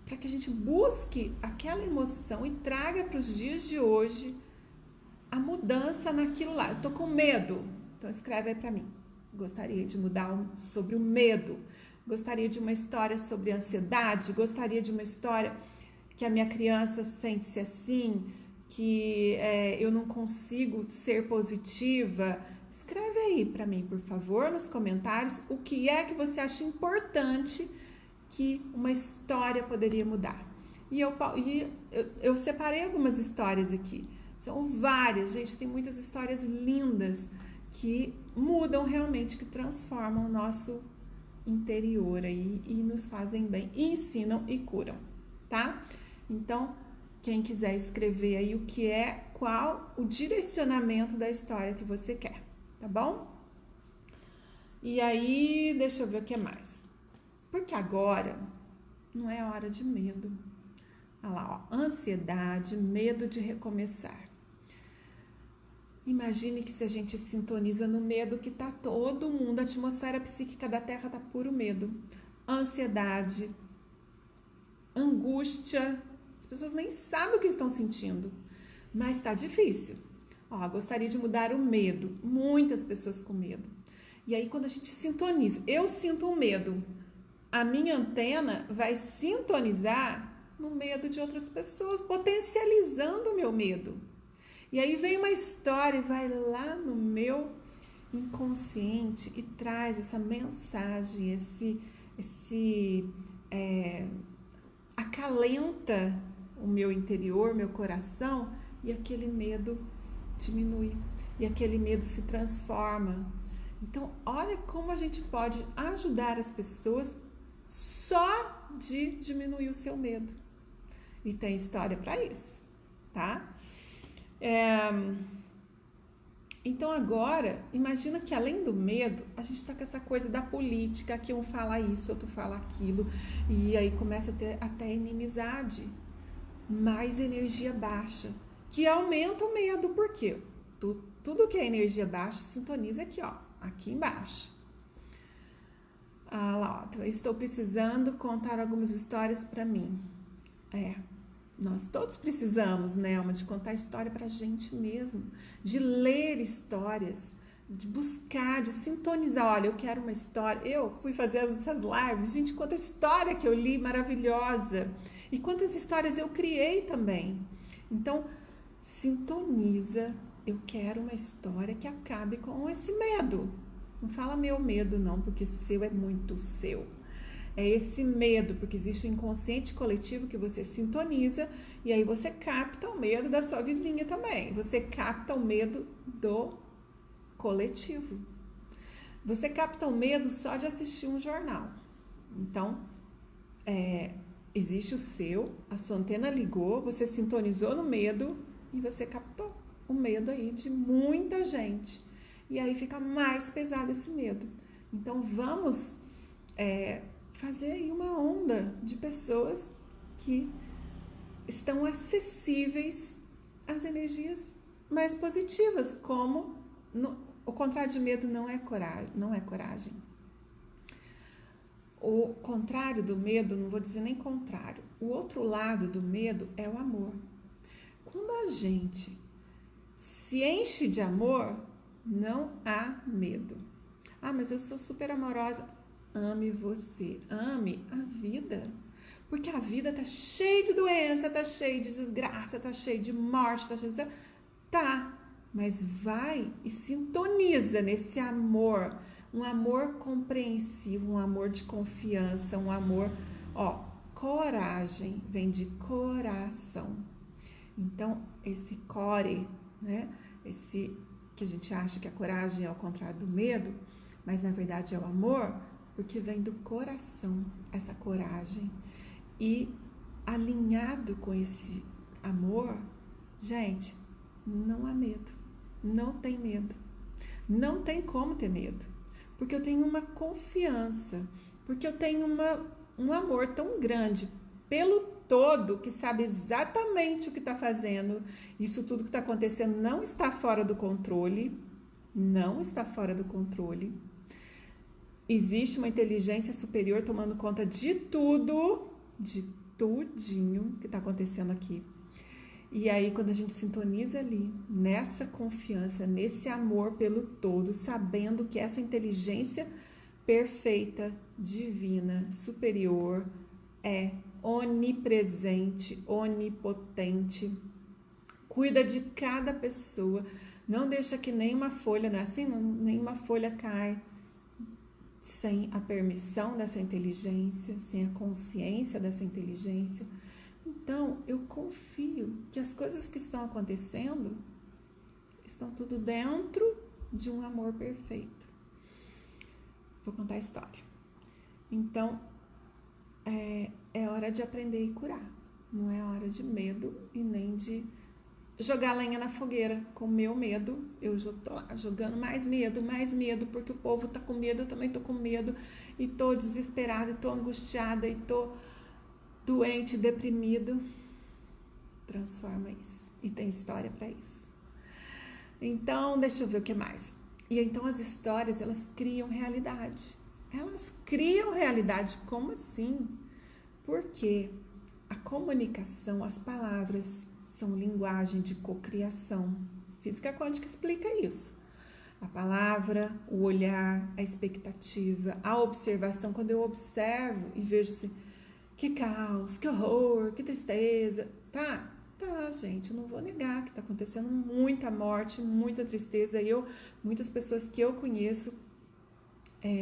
para que a gente busque aquela emoção e traga para os dias de hoje a mudança naquilo lá. Eu tô com medo, então escreve aí para mim. Gostaria de mudar sobre o medo, gostaria de uma história sobre ansiedade, gostaria de uma história que a minha criança sente-se assim, que eu não consigo ser positiva. Escreve aí para mim, por favor, nos comentários, o que é que você acha importante que uma história poderia mudar. E eu separei algumas histórias aqui. São várias, gente, tem muitas histórias lindas que mudam realmente, que transformam interior aí e nos fazem bem, e ensinam e curam, tá? Então, quem quiser escrever aí o que é, qual o direcionamento da história que você quer, tá bom? E aí, deixa eu ver o que mais. Porque agora não é hora de medo. Olha lá, ó, ansiedade, medo de recomeçar. Imagine que se a gente sintoniza no medo que tá todo mundo, a atmosfera psíquica da Terra tá puro medo. Ansiedade, angústia, as pessoas nem sabem o que estão sentindo, mas tá difícil. Ó, gostaria de mudar o medo, muitas pessoas com medo. E aí quando a gente sintoniza, eu sinto um medo, a minha antena vai sintonizar no medo de outras pessoas, potencializando o meu medo. E aí vem uma história e vai lá no meu inconsciente e traz essa mensagem, acalenta o meu interior, meu coração, e aquele medo diminui, e aquele medo se transforma. Então, olha como a gente pode ajudar as pessoas só de diminuir o seu medo. E tem história para isso, tá? Então agora, imagina que além do medo, a gente tá com essa coisa da política, que um fala isso, outro fala aquilo, e aí começa a ter até inimizade, mais energia baixa, que aumenta o medo, porque tudo que é energia baixa sintoniza aqui, ó, aqui embaixo. Ah lá, ó, estou precisando contar algumas histórias para mim. Nós todos precisamos, né, de contar história pra gente mesmo, de ler histórias, de buscar, de sintonizar. Olha, eu quero uma história. Eu fui fazer essas lives, gente, quanta história que eu li maravilhosa e quantas histórias eu criei também. Então, sintoniza. Eu quero uma história que acabe com esse medo. Não fala meu medo não, porque seu é muito seu. É esse medo, porque existe um inconsciente coletivo que você sintoniza e aí você capta o medo da sua vizinha também. Você capta o medo do coletivo. Você capta o medo só de assistir um jornal. Então, existe o seu, a sua antena ligou, você sintonizou no medo e você captou o medo aí de muita gente. E aí fica mais pesado esse medo. Então, vamos fazer aí uma onda de pessoas que estão acessíveis às energias mais positivas, como o contrário de medo não é coragem. O contrário do medo, não vou dizer nem contrário, o outro lado do medo é o amor. Quando a gente se enche de amor, não há medo. Ah, mas eu sou super amorosa. Ame você, ame a vida, porque a vida tá cheia de doença, tá cheia de desgraça, tá cheia de morte, tá cheia de... Tá, mas vai e sintoniza nesse amor, um amor compreensivo, um amor de confiança, um amor, coragem, vem de coração. Então, esse core, né, esse que a gente acha que a coragem é ao contrário do medo, mas na verdade é o amor, porque vem do coração essa coragem. E alinhado com esse amor, gente, não há medo. Não tem medo. Não tem como ter medo. Porque eu tenho uma confiança. Porque eu tenho um amor tão grande pelo todo que sabe exatamente o que está fazendo. Isso tudo que está acontecendo não está fora do controle. Não está fora do controle. Existe uma inteligência superior tomando conta de tudo, de tudinho que está acontecendo aqui. E aí, quando a gente sintoniza ali, nessa confiança, nesse amor pelo todo, sabendo que essa inteligência perfeita, divina, superior, é onipresente, onipotente, cuida de cada pessoa, não deixa que nenhuma folha, não é assim? Nenhuma folha cai sem a permissão dessa inteligência, sem a consciência dessa inteligência. Então, eu confio que as coisas que estão acontecendo estão tudo dentro de um amor perfeito. Vou contar a história. Então, é hora de aprender e curar. Não é hora de medo e nem de jogar lenha na fogueira. Com meu medo, eu tô lá jogando mais medo, porque o povo tá com medo, eu também tô com medo, e tô desesperada, e tô angustiada, e tô doente, deprimido. Transforma isso. E tem história para isso. Então, deixa eu ver o que mais. E então as histórias, elas criam realidade. Elas criam realidade. Como assim? Porque a comunicação, as palavras são linguagem de cocriação. Física quântica explica isso. A palavra, o olhar, a expectativa, a observação. Quando eu observo e vejo assim, que caos, que horror, que tristeza. Tá, gente, eu não vou negar que tá acontecendo muita morte, muita tristeza. Muitas pessoas que eu conheço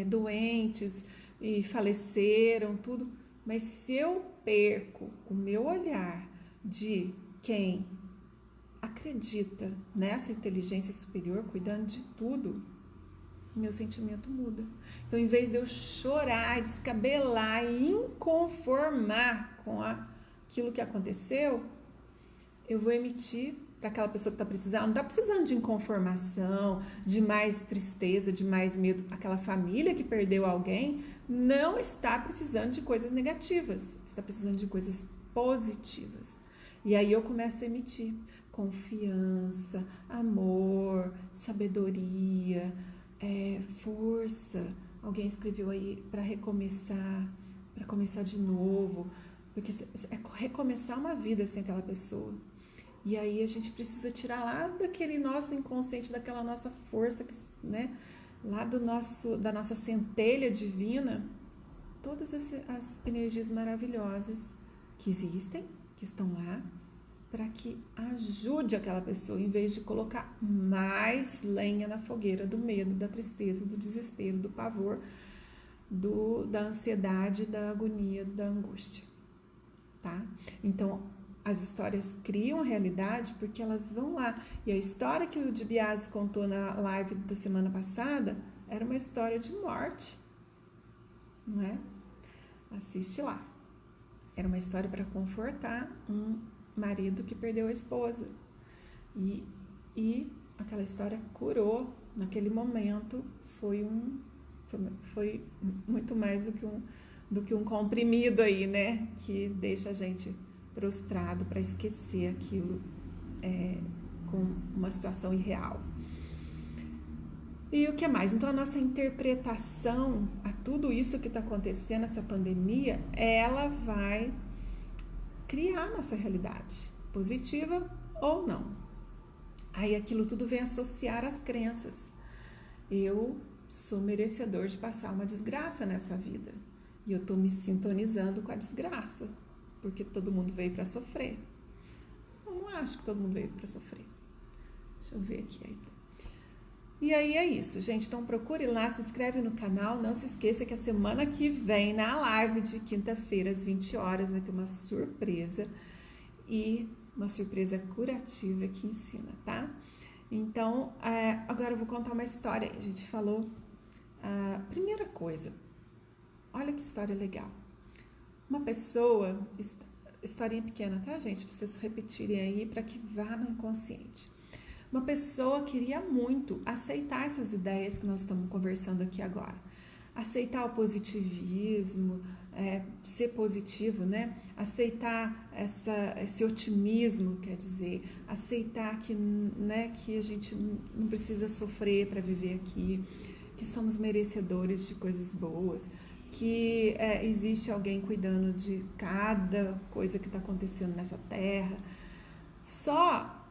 doentes e faleceram, tudo. Mas se eu perco o meu olhar de quem acredita nessa inteligência superior cuidando de tudo, meu sentimento muda. Então, em vez de eu chorar, descabelar e inconformar com aquilo que aconteceu, eu vou emitir para aquela pessoa que está precisando. Não está precisando de inconformação, de mais tristeza, de mais medo. Aquela família que perdeu alguém não está precisando de coisas negativas, está precisando de coisas positivas. E aí eu começo a emitir confiança, amor, sabedoria, força. Alguém escreveu aí para começar de novo, porque é recomeçar uma vida sem aquela pessoa. E aí a gente precisa tirar lá daquele nosso inconsciente, daquela nossa força, né, lá da nossa centelha divina, todas as energias maravilhosas que existem, que estão lá, para que ajude aquela pessoa, em vez de colocar mais lenha na fogueira do medo, da tristeza, do desespero, do pavor, da ansiedade, da agonia, da angústia, tá? Então, as histórias criam a realidade porque elas vão lá. E a história que o DiBiase contou na live da semana passada era uma história de morte, não é? Assiste lá. Era uma história para confortar um marido que perdeu a esposa. E aquela história curou naquele momento. Foi muito mais do que um comprimido aí, né? Que deixa a gente prostrado para esquecer aquilo com uma situação irreal. E o que mais? Então, a nossa interpretação a tudo isso que está acontecendo, essa pandemia, ela vai criar a nossa realidade, positiva ou não. Aí aquilo tudo vem associar às crenças. Eu sou merecedor de passar uma desgraça nessa vida. E eu estou me sintonizando com a desgraça, porque todo mundo veio para sofrer. Eu não acho que todo mundo veio para sofrer. Deixa eu ver aqui. E aí é isso, gente. Então procure lá, se inscreve no canal. Não se esqueça que a semana que vem, na live de quinta-feira, às 20 horas, vai ter uma surpresa. E uma surpresa curativa que ensina, tá? Então, agora eu vou contar uma história. A gente falou a primeira coisa. Olha que história legal. Uma pessoa, historinha pequena, tá, gente? Pra vocês repetirem aí para que vá no inconsciente. Uma pessoa queria muito aceitar essas ideias que nós estamos conversando aqui agora. Aceitar o positivismo, ser positivo, né? Aceitar esse otimismo, quer dizer, aceitar que, né, que a gente não precisa sofrer para viver aqui, que somos merecedores de coisas boas, que existe alguém cuidando de cada coisa que está acontecendo nessa terra. Só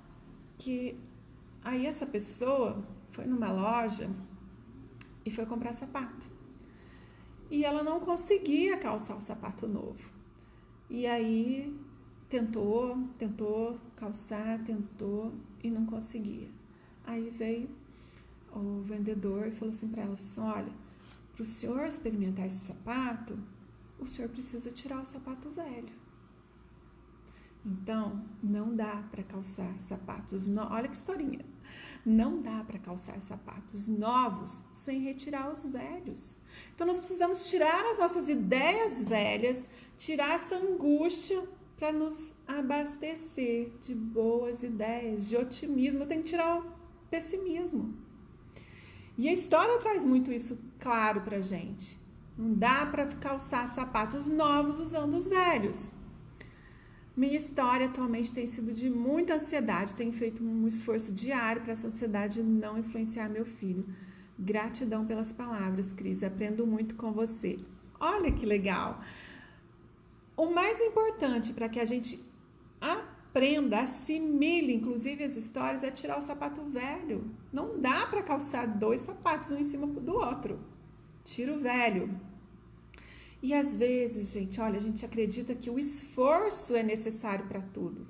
que aí essa pessoa foi numa loja e foi comprar sapato. E ela não conseguia calçar o sapato novo. E aí tentou calçar, tentou e não conseguia. Aí veio o vendedor e falou assim para ela, assim, olha, para o senhor experimentar esse sapato, o senhor precisa tirar o sapato velho. Então, não dá para calçar sapatos novos. Olha que historinha. Não dá para calçar sapatos novos sem retirar os velhos. Então, nós precisamos tirar as nossas ideias velhas, tirar essa angústia para nos abastecer de boas ideias, de otimismo. Tem que tirar o pessimismo. E a história traz muito isso claro para a gente. Não dá para calçar sapatos novos usando os velhos. Minha história atualmente tem sido de muita ansiedade. Tenho feito um esforço diário para essa ansiedade não influenciar meu filho. Gratidão pelas palavras, Cris. Aprendo muito com você. Olha que legal. O mais importante para que a gente aprenda, assimile, inclusive as histórias, é tirar o sapato velho. Não dá para calçar 2 sapatos um em cima do outro. Tira o velho. E às vezes, gente, olha, a gente acredita que o esforço é necessário para tudo.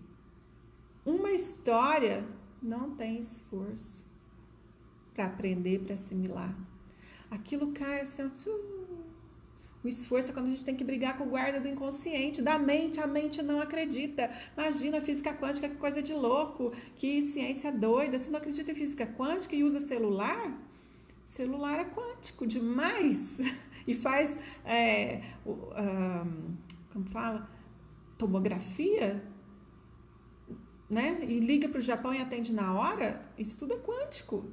Uma história não tem esforço para aprender, para assimilar. Aquilo cai assim, o esforço é quando a gente tem que brigar com o guarda do inconsciente, da mente. A mente não acredita. Imagina, física quântica, que coisa de louco, que ciência doida. Você não acredita em física quântica e usa celular? Celular é quântico demais. E faz, como fala? Tomografia, né? E liga para o Japão e atende na hora. Isso tudo é quântico.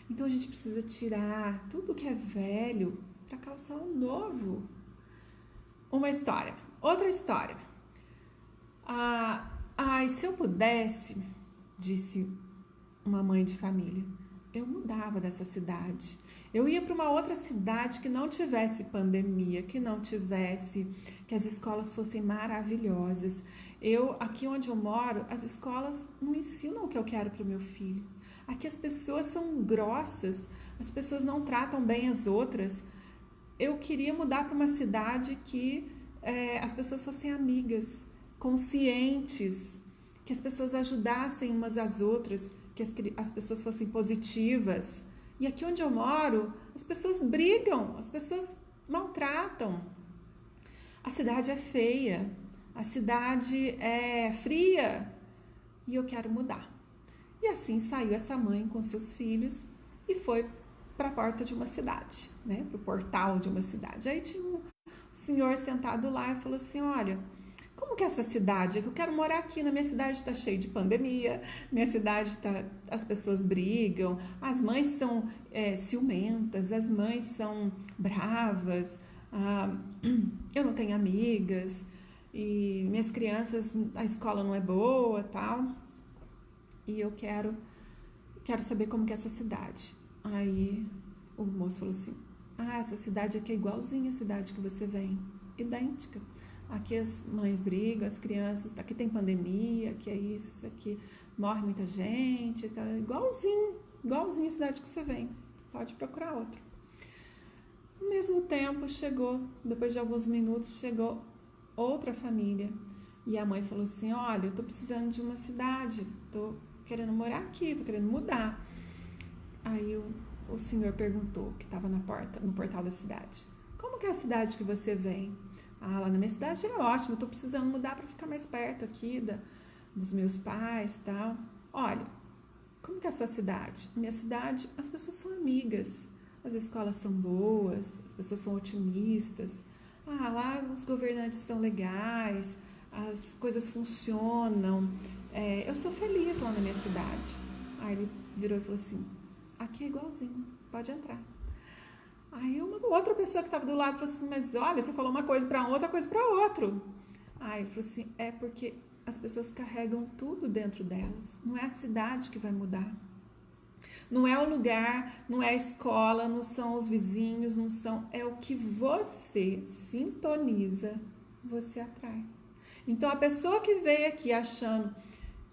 Então, a gente precisa tirar tudo que é velho para calçar o novo. Uma história. Outra história. Se eu pudesse, disse uma mãe de família, eu mudava dessa cidade. Eu ia para uma outra cidade que não tivesse pandemia, que não tivesse, que as escolas fossem maravilhosas. Aqui onde eu moro, as escolas não ensinam o que eu quero para o meu filho. Aqui as pessoas são grossas, as pessoas não tratam bem as outras. Eu queria mudar para uma cidade que as pessoas fossem amigas, conscientes, que as pessoas ajudassem umas às outras, que as pessoas fossem positivas. E aqui onde eu moro, as pessoas brigam, as pessoas maltratam. A cidade é feia, a cidade é fria e eu quero mudar. E assim saiu essa mãe com seus filhos e foi para a porta de uma cidade, né? Para o portal de uma cidade. Aí tinha um senhor sentado lá e falou assim, olha, como que é essa cidade? Eu quero morar aqui, na minha cidade está cheia de pandemia, minha cidade as pessoas brigam, as mães são ciumentas, as mães são bravas, eu não tenho amigas, e minhas crianças, a escola não é boa, tal, e eu quero saber como que é essa cidade. Aí o moço falou assim, essa cidade aqui é igualzinha a cidade que você vem, idêntica. Aqui as mães brigam, as crianças, aqui tem pandemia, aqui é isso aqui, morre muita gente, tá igualzinho a cidade que você vem. Pode procurar outra. Ao mesmo tempo, depois de alguns minutos, chegou outra família. E a mãe falou assim, olha, eu tô precisando de uma cidade, tô querendo morar aqui, tô querendo mudar. Aí o senhor perguntou, que estava no portal da cidade, como que é a cidade que você vem? Lá na minha cidade é ótimo, estou precisando mudar para ficar mais perto aqui dos meus pais e tal. Olha, como que é a sua cidade? Minha cidade, as pessoas são amigas, as escolas são boas, as pessoas são otimistas. Lá os governantes são legais, as coisas funcionam. Eu sou feliz lá na minha cidade. Aí ele virou e falou assim, aqui é igualzinho, pode entrar. Aí uma outra pessoa que estava do lado falou assim, mas olha, você falou uma coisa para um, outra coisa para outro. Aí ele falou assim, é porque as pessoas carregam tudo dentro delas. Não é a cidade que vai mudar. Não é o lugar, não é a escola, não são os vizinhos, não são... É o que você sintoniza, você atrai. Então, a pessoa que veio aqui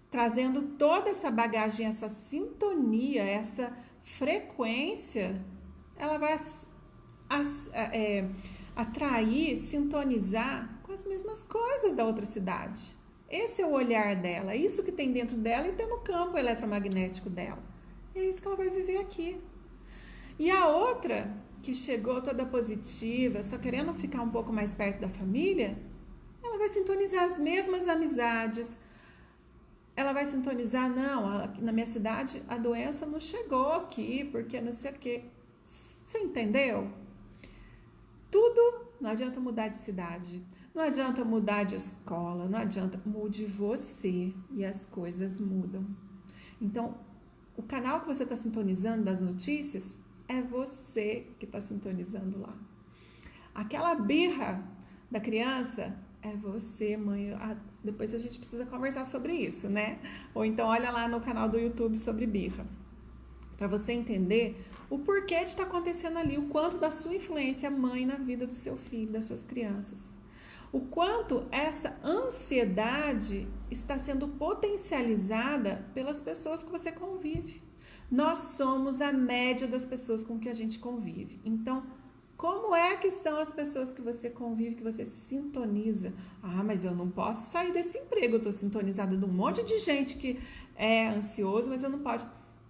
trazendo toda essa bagagem, essa sintonia, essa frequência, ela vai atrair, sintonizar com as mesmas coisas da outra cidade. Esse é o olhar dela, isso que tem dentro dela e tem no campo eletromagnético dela. É isso que ela vai viver aqui. E a outra, que chegou toda positiva, só querendo ficar um pouco mais perto da família, ela vai sintonizar as mesmas amizades, ela vai sintonizar, não, na minha cidade a doença não chegou aqui, porque não sei o quê. Você entendeu? Tudo, não adianta mudar de cidade, não adianta mudar de escola, não adianta, mude você e as coisas mudam. Então, o canal que você está sintonizando das notícias é você que está sintonizando lá. Aquela birra da criança é você, mãe. Depois a gente precisa conversar sobre isso, né? Ou então olha lá no canal do YouTube sobre birra, para você entender o porquê de estar acontecendo ali, o quanto da sua influência mãe na vida do seu filho, das suas crianças. O quanto essa ansiedade está sendo potencializada pelas pessoas que você convive. Nós somos a média das pessoas com que a gente convive. Então, como é que são as pessoas que você convive, que você sintoniza? Ah, mas eu não posso sair desse emprego, eu estou sintonizada de um monte de gente que é ansioso, mas eu não posso.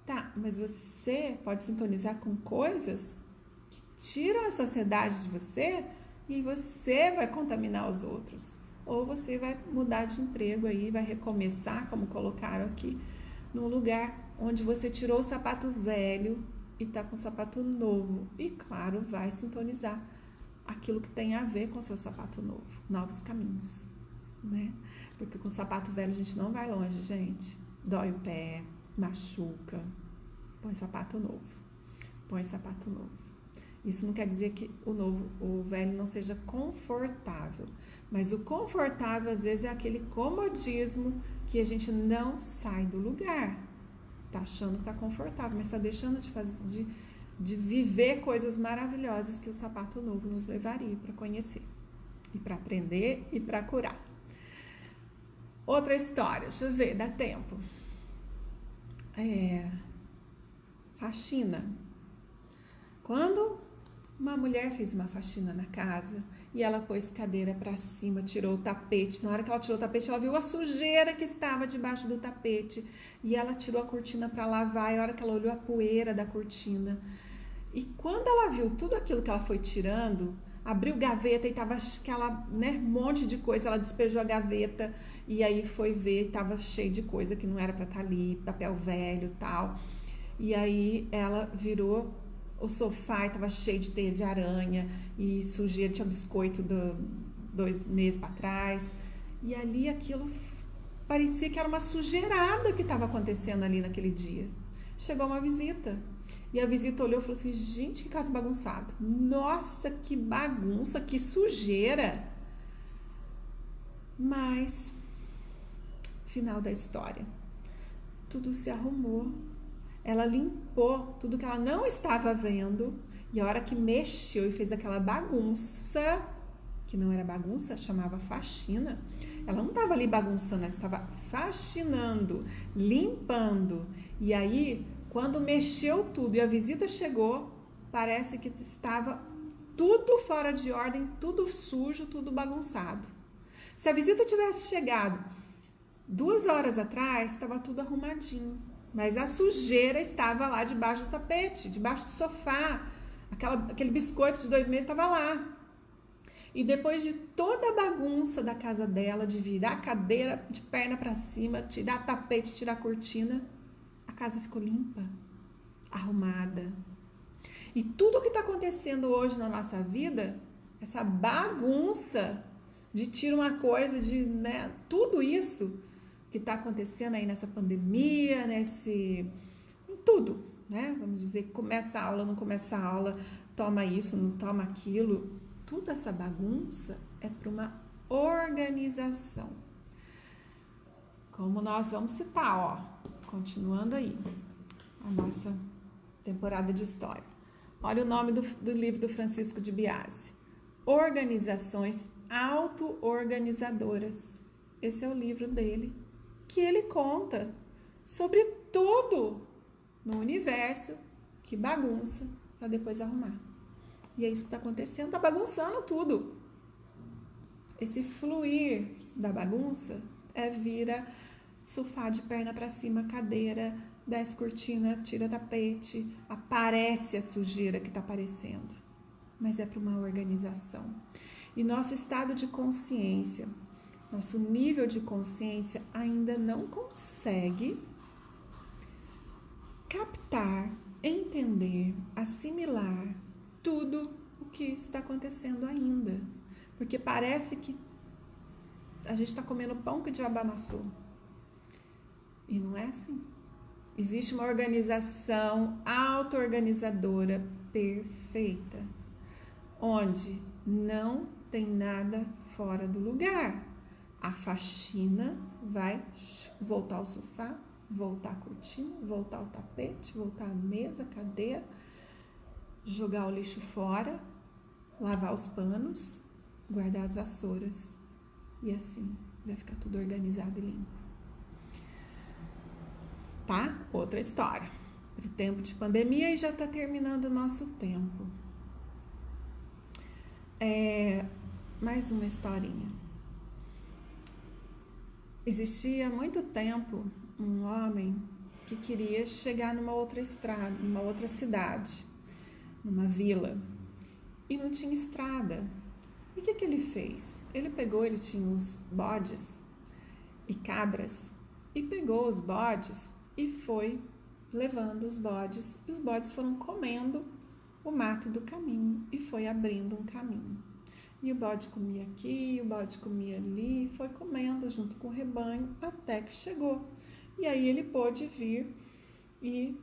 Tá, mas você pode sintonizar com coisas que tiram a ansiedade de você e você vai contaminar os outros. Ou você vai mudar de emprego aí, vai recomeçar, como colocaram aqui, num lugar onde você tirou o sapato velho e tá com o sapato novo. E claro, vai sintonizar aquilo que tem a ver com o seu sapato novo, novos caminhos, né? Porque com o sapato velho a gente não vai longe, gente. Dói o pé, machuca. Põe sapato novo. Põe sapato novo. Isso não quer dizer que o velho não seja confortável, mas o confortável às vezes é aquele comodismo que a gente não sai do lugar. Tá achando que tá confortável, mas tá deixando de viver coisas maravilhosas que o sapato novo nos levaria para conhecer, e para aprender e para curar. Outra história, deixa eu ver, dá tempo. Faxina. Quando uma mulher fez uma faxina na casa e ela pôs cadeira para cima, tirou o tapete. Na hora que ela tirou o tapete, ela viu a sujeira que estava debaixo do tapete e ela tirou a cortina para lavar. E a hora que ela olhou a poeira da cortina, e quando ela viu tudo aquilo que ela foi tirando, abriu gaveta e tava aquela, né, monte de coisa. Ela despejou a gaveta e aí foi ver, tava cheio de coisa que não era para estar ali, papel velho e tal. E aí ela virou o sofá e tava cheio de teia de aranha e sujeira, tinha biscoito 2 meses para trás. E ali aquilo parecia que era uma sujeirada que estava acontecendo ali naquele dia. Chegou uma visita. E a visita olhou e falou assim: gente, que casa bagunçada. Nossa, que bagunça, que sujeira. Mas, final da história, tudo se arrumou. Ela limpou tudo que ela não estava vendo. E a hora que mexeu e fez aquela bagunça, que não era bagunça, chamava faxina. Ela não estava ali bagunçando, ela estava faxinando, limpando. E aí, quando mexeu tudo e a visita chegou, parece que estava tudo fora de ordem, tudo sujo, tudo bagunçado. Se a visita tivesse chegado 2 horas atrás, estava tudo arrumadinho. Mas a sujeira estava lá debaixo do tapete, debaixo do sofá. Aquele biscoito de 2 meses estava lá. E depois de toda a bagunça da casa dela, de virar a cadeira de perna para cima, tirar tapete, tirar cortina, a casa ficou limpa, arrumada. E tudo que está acontecendo hoje na nossa vida, essa bagunça de tira uma coisa, de, né, tudo isso que está acontecendo aí nessa pandemia, em tudo, né? Vamos dizer, começa a aula, não começa a aula, toma isso, não toma aquilo. Toda essa bagunça é para uma organização. Como nós vamos citar, ó, continuando aí a nossa temporada de história. Olha o nome do livro do Francisco de Biase. Organizações auto-organizadoras. Esse é o livro dele, que ele conta sobre tudo no universo que bagunça para depois arrumar. E é isso que está acontecendo, está bagunçando tudo. Esse fluir da bagunça vira sofá de perna para cima, cadeira, desce cortina, tira tapete, aparece a sujeira que está aparecendo. Mas é para uma organização. E nosso estado de consciência nosso nível de consciência ainda não consegue captar, entender, assimilar tudo o que está acontecendo ainda. Porque parece que a gente está comendo pão que o diabo amassou. E não é assim. Existe uma organização auto-organizadora perfeita, onde não tem nada fora do lugar. A faxina vai voltar ao sofá, voltar a cortina, voltar o tapete, voltar a mesa, a cadeira, jogar o lixo fora, lavar os panos, guardar as vassouras. E assim vai ficar tudo organizado e limpo. Tá? Outra história. Pro tempo de pandemia e já tá terminando o nosso tempo. Mais uma historinha. Existia há muito tempo um homem que queria chegar numa outra estrada, numa outra cidade, numa vila, e não tinha estrada. E o que ele fez? Ele tinha os bodes e cabras, e pegou os bodes e foi levando os bodes, e os bodes foram comendo o mato do caminho e foi abrindo um caminho. E o bode comia aqui, o bode comia ali, foi comendo junto com o rebanho até que chegou. E aí ele pôde vir e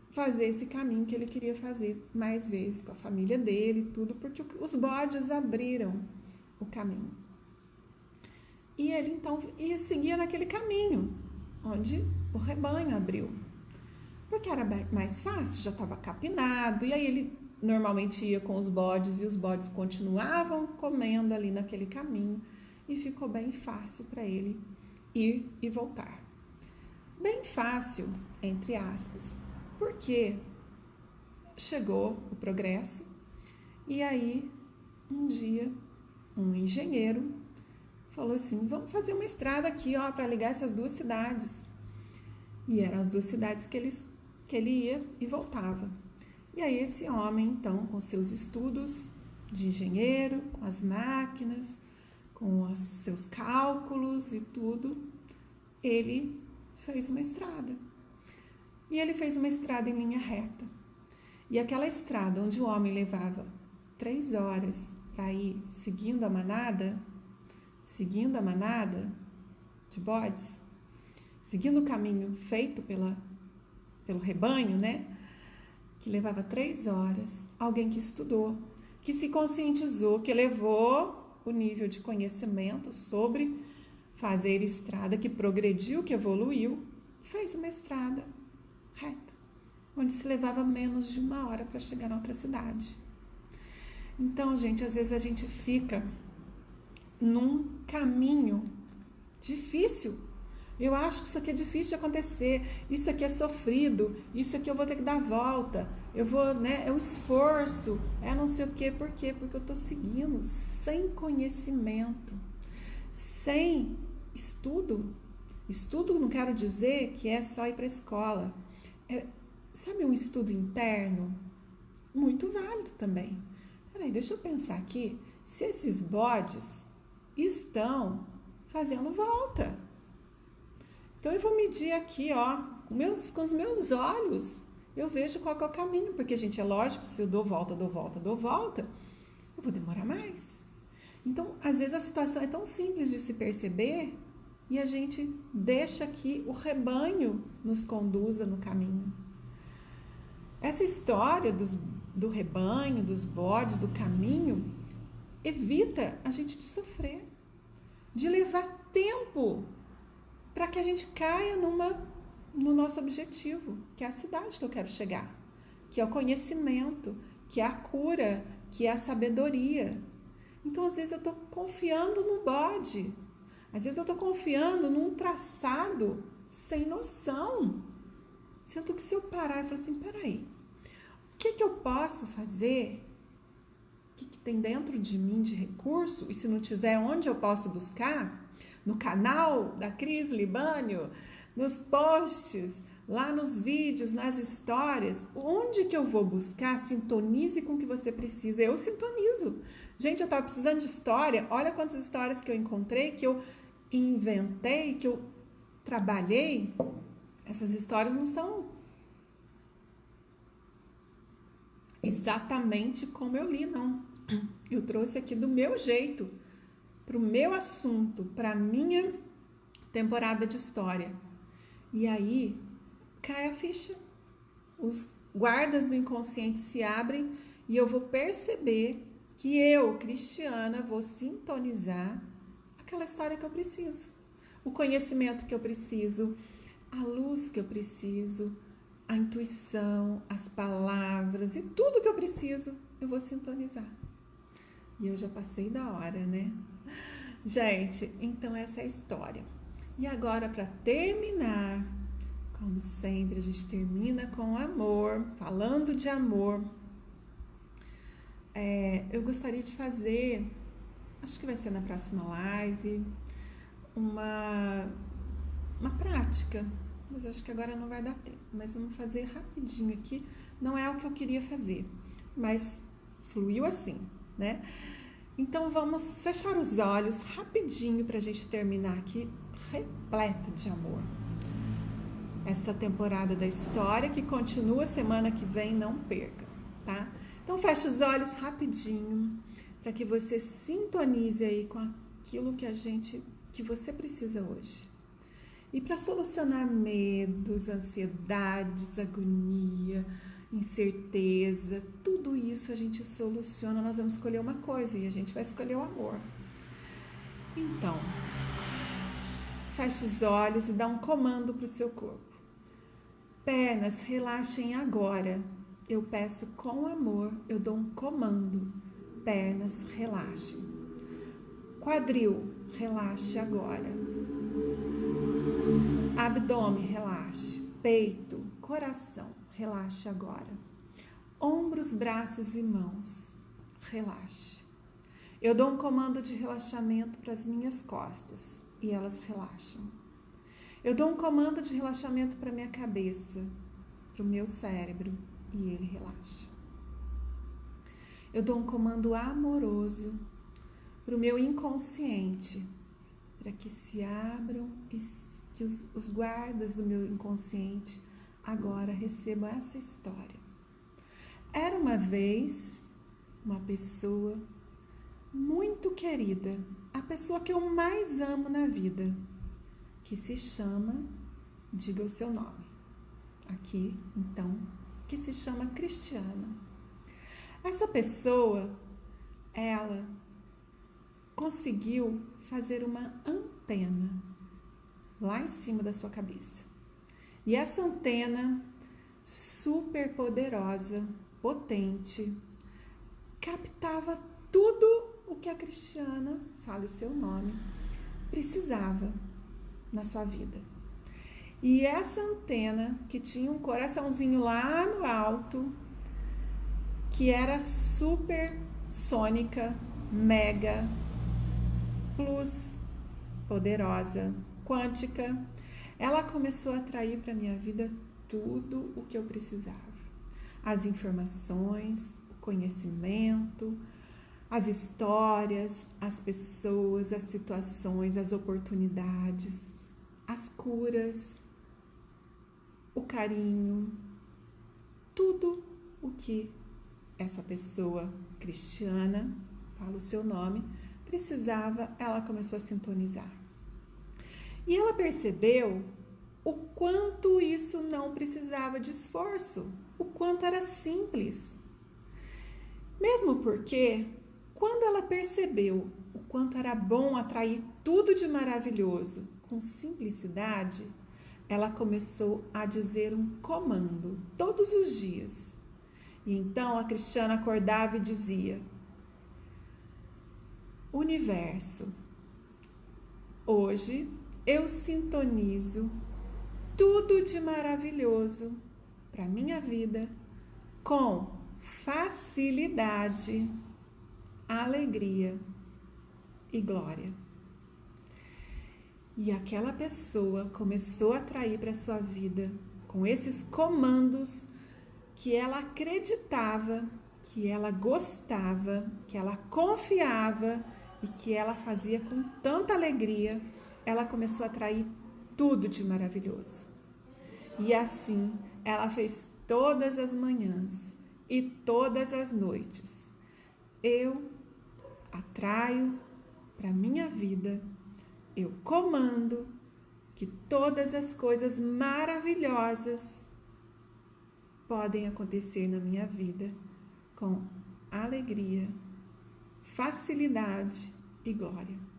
fazer esse caminho que ele queria fazer mais vezes com a família dele e tudo, porque os bodes abriram o caminho. E ele então seguia naquele caminho onde o rebanho abriu. Porque era mais fácil, já estava capinado, e aí ele normalmente ia com os bodes e os bodes continuavam comendo ali naquele caminho e ficou bem fácil para ele ir e voltar. Bem fácil, entre aspas, porque chegou o progresso e aí um dia um engenheiro falou assim, vamos fazer uma estrada aqui para ligar essas duas cidades. E eram as duas cidades que ele ia e voltava. E aí esse homem, então, com seus estudos de engenheiro, com as máquinas, com os seus cálculos e tudo, ele fez uma estrada. E ele fez uma estrada em linha reta. E aquela estrada onde o homem levava 3 horas para ir seguindo a manada de bodes, seguindo o caminho feito pelo rebanho, né? Que levava 3 horas, alguém que estudou, que se conscientizou, que elevou o nível de conhecimento sobre fazer estrada, que progrediu, que evoluiu, fez uma estrada reta, onde se levava menos de 1 hora para chegar na outra cidade. Então, gente, às vezes a gente fica num caminho difícil. Eu acho que isso aqui é difícil de acontecer, isso aqui é sofrido, isso aqui eu vou ter que dar a volta, eu vou, né, é um esforço, não sei o quê. Por quê? Porque eu estou seguindo sem conhecimento, sem estudo. Estudo não quero dizer que é só ir para a escola. Sabe, um estudo interno? Muito válido também. Peraí, deixa eu pensar aqui, se esses bodes estão fazendo volta. Então, eu vou medir aqui, com os meus olhos, eu vejo qual que é o caminho, porque, gente, é lógico, se eu dou volta, eu vou demorar mais. Então, às vezes, a situação é tão simples de se perceber e a gente deixa que o rebanho nos conduza no caminho. Essa história do rebanho, dos bodes, do caminho, evita a gente de sofrer, de levar tempo para que a gente caia no nosso objetivo, que é a cidade que eu quero chegar, que é o conhecimento, que é a cura, que é a sabedoria. Então, às vezes, eu estou confiando no bode, às vezes eu estou confiando num traçado sem noção. Sendo que se eu parar e falar assim, peraí, o que eu posso fazer? O que tem dentro de mim de recurso? E se não tiver, onde eu posso buscar? No canal da Cris Libânio, nos posts, lá nos vídeos, nas histórias, onde que eu vou buscar? Sintonize com o que você precisa. Eu sintonizo. Gente, eu estava precisando de história, olha quantas histórias que eu encontrei, que eu inventei, que eu trabalhei, essas histórias não são exatamente como eu li, não. Eu trouxe aqui do meu jeito, para o meu assunto, para a minha temporada de história. E aí cai a ficha. Os guardas do inconsciente se abrem e eu vou perceber que eu, Cristiana, vou sintonizar aquela história que eu preciso, o conhecimento que eu preciso, a luz que eu preciso, a intuição, as palavras e tudo que eu preciso, eu vou sintonizar. E eu já passei da hora, né? Gente, então essa é a história. E agora, para terminar, como sempre, a gente termina com amor, falando de amor. Eu gostaria de fazer, acho que vai ser na próxima live, uma prática, mas acho que agora não vai dar tempo. Mas vamos fazer rapidinho aqui. Não é o que eu queria fazer, mas fluiu assim, né? Então vamos fechar os olhos rapidinho para a gente terminar aqui repleto de amor. Essa temporada da história que continua semana que vem, não perca, tá? Então fecha os olhos rapidinho para que você sintonize aí com aquilo que você precisa hoje. E para solucionar medos, ansiedades, agonia, incerteza, tudo isso a gente soluciona. Nós vamos escolher uma coisa e a gente vai escolher o amor. Então, feche os olhos e dá um comando para o seu corpo. Pernas, relaxem agora. Eu peço com amor, eu dou um comando. Pernas, relaxem. Quadril, relaxe agora. Abdômen, relaxe. Peito, coração, relaxe agora. Ombros, braços e mãos, relaxe. Eu dou um comando de relaxamento para as minhas costas e elas relaxam. Eu dou um comando de relaxamento para minha cabeça, para o meu cérebro e ele relaxa. Eu dou um comando amoroso para o meu inconsciente, para que se abram e que os guardas do meu inconsciente agora recebam essa história. Era uma vez uma pessoa muito querida, a pessoa que eu mais amo na vida, que se chama, diga o seu nome, aqui então, que se chama Cristiana. Essa pessoa, ela conseguiu fazer uma antena lá em cima da sua cabeça. E essa antena super poderosa, potente, captava tudo o que a Cristiana, fale o seu nome, precisava na sua vida. E essa antena, que tinha um coraçãozinho lá no alto, que era super sônica, mega, plus, poderosa, quântica, ela começou a atrair para minha vida tudo o que eu precisava. As informações, o conhecimento, as histórias, as pessoas, as situações, as oportunidades, as curas, o carinho, tudo o que essa pessoa Cristiana, fala o seu nome, precisava, ela começou a sintonizar. E ela percebeu o quanto isso não precisava de esforço, o quanto era simples. Mesmo porque, quando ela percebeu o quanto era bom atrair tudo de maravilhoso com simplicidade, ela começou a dizer um comando todos os dias. E então a Cristiana acordava e dizia: Universo, hoje eu sintonizo tudo de maravilhoso para minha vida com facilidade, alegria e glória. E aquela pessoa começou a atrair para sua vida com esses comandos que ela acreditava, que ela gostava, que ela confiava e que ela fazia com tanta alegria. ela começou a atrair tudo de maravilhoso. E assim, ela fez todas as manhãs e todas as noites. Eu atraio para minha vida, eu comando que todas as coisas maravilhosas podem acontecer na minha vida com alegria, facilidade e glória.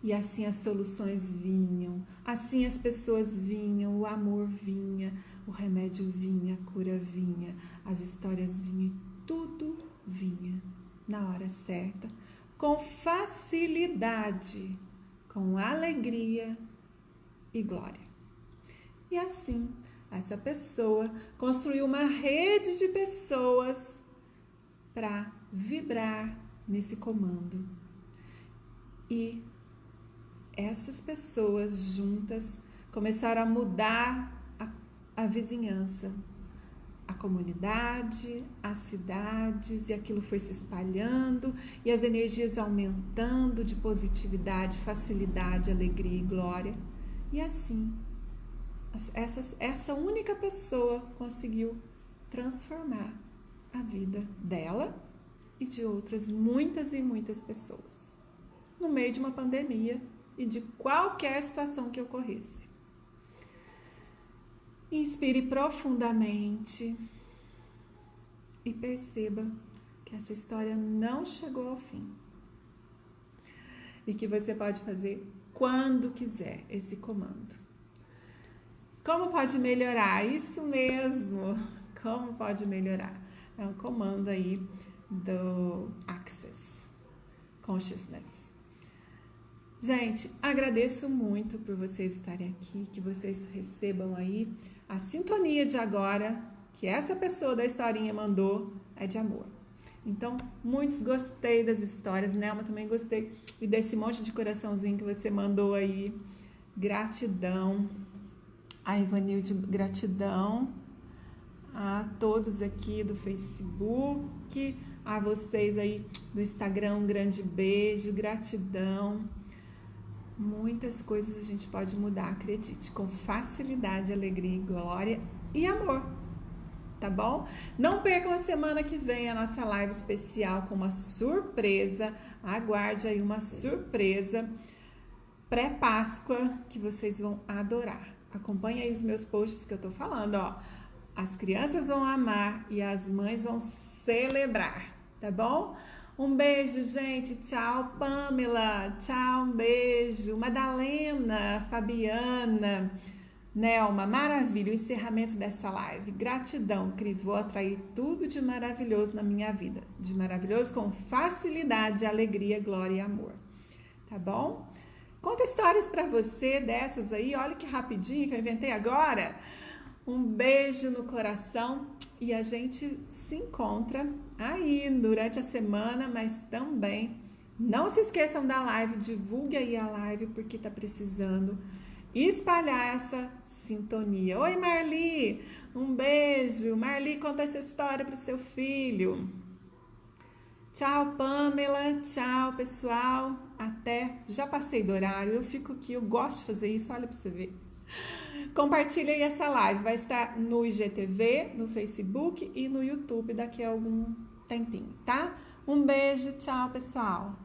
E assim as soluções vinham, assim as pessoas vinham, o amor vinha, o remédio vinha, a cura vinha, as histórias vinham e tudo vinha na hora certa, com facilidade, com alegria e glória. E assim, essa pessoa construiu uma rede de pessoas para vibrar nesse comando. E essas pessoas juntas começaram a mudar a vizinhança, a comunidade, as cidades, e aquilo foi se espalhando, e as energias aumentando de positividade, facilidade, alegria e glória. E assim, essa única pessoa conseguiu transformar a vida dela e de outras muitas e muitas pessoas, no meio de uma pandemia e de qualquer situação que ocorresse. Inspire profundamente e perceba que essa história não chegou ao fim e que você pode fazer quando quiser esse comando. Como pode melhorar? Isso mesmo! Como pode melhorar? É um comando aí do Access Consciousness. Gente, agradeço muito por vocês estarem aqui, que vocês recebam aí a sintonia de agora, que essa pessoa da historinha mandou, é de amor. Então, muitos gostei das histórias, Nelma também gostei, e desse monte de coraçãozinho que você mandou aí. Gratidão. A Ivanilde, gratidão. A todos aqui do Facebook, a vocês aí do Instagram, um grande beijo, gratidão. Muitas coisas a gente pode mudar, acredite, com facilidade, alegria, glória e amor, tá bom? Não percam a semana que vem a nossa live especial com uma surpresa, aguarde aí uma surpresa pré-Páscoa que vocês vão adorar. Acompanhe aí os meus posts que eu tô falando, ó. As crianças vão amar e as mães vão celebrar, tá bom? Um beijo, gente. Tchau, Pamela. Tchau, um beijo. Madalena, Fabiana, Nelma, maravilha. O encerramento dessa live. Gratidão, Cris. Vou atrair tudo de maravilhoso na minha vida. De maravilhoso com facilidade, alegria, glória e amor. Tá bom? Conta histórias pra você dessas aí. Olha que rapidinho que eu inventei agora. Um beijo no coração e a gente se encontra aí durante a semana, mas também não se esqueçam da live, divulgue aí a live porque tá precisando espalhar essa sintonia. Oi, Marli, um beijo. Marli, conta essa história pro seu filho. Tchau, Pamela, tchau, pessoal. Até, já passei do horário, eu fico aqui, eu gosto de fazer isso, olha pra você ver. Compartilha aí essa live, vai estar no IGTV, no Facebook e no YouTube daqui a algum tempinho, tá? Um beijo, tchau, pessoal!